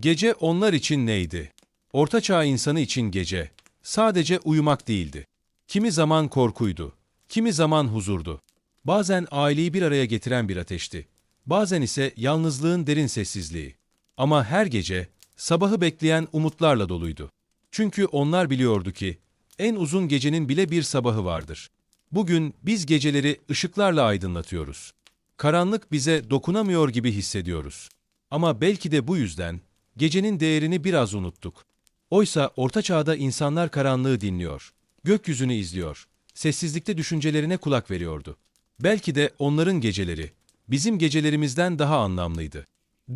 Speaker 1: Gece onlar için neydi? Orta Çağ insanı için gece sadece uyumak değildi. Kimi zaman korkuydu, kimi zaman huzurdu. Bazen aileyi bir araya getiren bir ateşti. Bazen ise yalnızlığın derin sessizliği. Ama her gece sabahı bekleyen umutlarla doluydu. Çünkü onlar biliyordu ki en uzun gecenin bile bir sabahı vardır. Bugün biz geceleri ışıklarla aydınlatıyoruz. Karanlık bize dokunamıyor gibi hissediyoruz. Ama belki de bu yüzden gecenin değerini biraz unuttuk. Oysa Orta Çağ'da insanlar karanlığı dinliyor, gökyüzünü izliyor, sessizlikte düşüncelerine kulak veriyordu. Belki de onların geceleri bizim gecelerimizden daha anlamlıydı.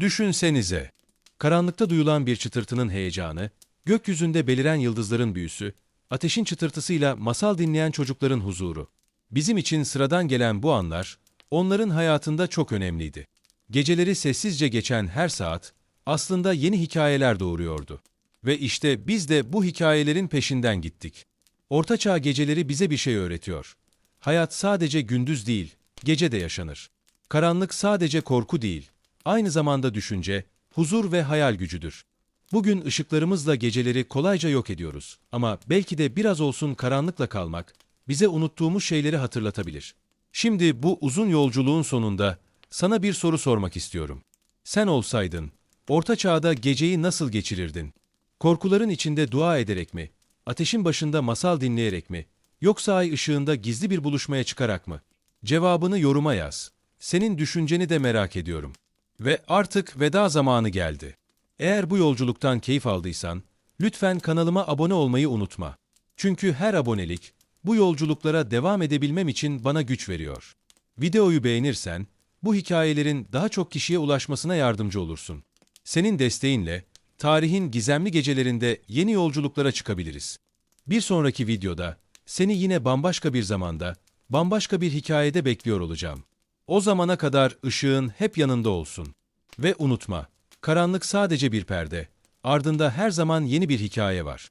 Speaker 1: Düşünsenize, karanlıkta duyulan bir çıtırtının heyecanı, gökyüzünde beliren yıldızların büyüsü, ateşin çıtırtısıyla masal dinleyen çocukların huzuru. Bizim için sıradan gelen bu anlar, onların hayatında çok önemliydi. Geceleri sessizce geçen her saat, aslında yeni hikayeler doğuruyordu. Ve işte biz de bu hikayelerin peşinden gittik. Orta Çağ geceleri bize bir şey öğretiyor. Hayat sadece gündüz değil, gece de yaşanır. Karanlık sadece korku değil, aynı zamanda düşünce, huzur ve hayal gücüdür. Bugün ışıklarımızla geceleri kolayca yok ediyoruz ama belki de biraz olsun karanlıkla kalmak bize unuttuğumuz şeyleri hatırlatabilir. Şimdi bu uzun yolculuğun sonunda sana bir soru sormak istiyorum. Sen olsaydın, Orta Çağ'da geceyi nasıl geçirirdin? Korkuların içinde dua ederek mi? Ateşin başında masal dinleyerek mi? Yoksa ay ışığında gizli bir buluşmaya çıkarak mı? Cevabını yoruma yaz. Senin düşünceni de merak ediyorum. Ve artık veda zamanı geldi. Eğer bu yolculuktan keyif aldıysan, lütfen kanalıma abone olmayı unutma. Çünkü her abonelik, bu yolculuklara devam edebilmem için bana güç veriyor. Videoyu beğenirsen, bu hikayelerin daha çok kişiye ulaşmasına yardımcı olursun. Senin desteğinle, tarihin gizemli gecelerinde yeni yolculuklara çıkabiliriz. Bir sonraki videoda, seni yine bambaşka bir zamanda, bambaşka bir hikayede bekliyor olacağım. O zamana kadar ışığın hep yanında olsun. Ve unutma, karanlık sadece bir perde, ardında her zaman yeni bir hikaye var.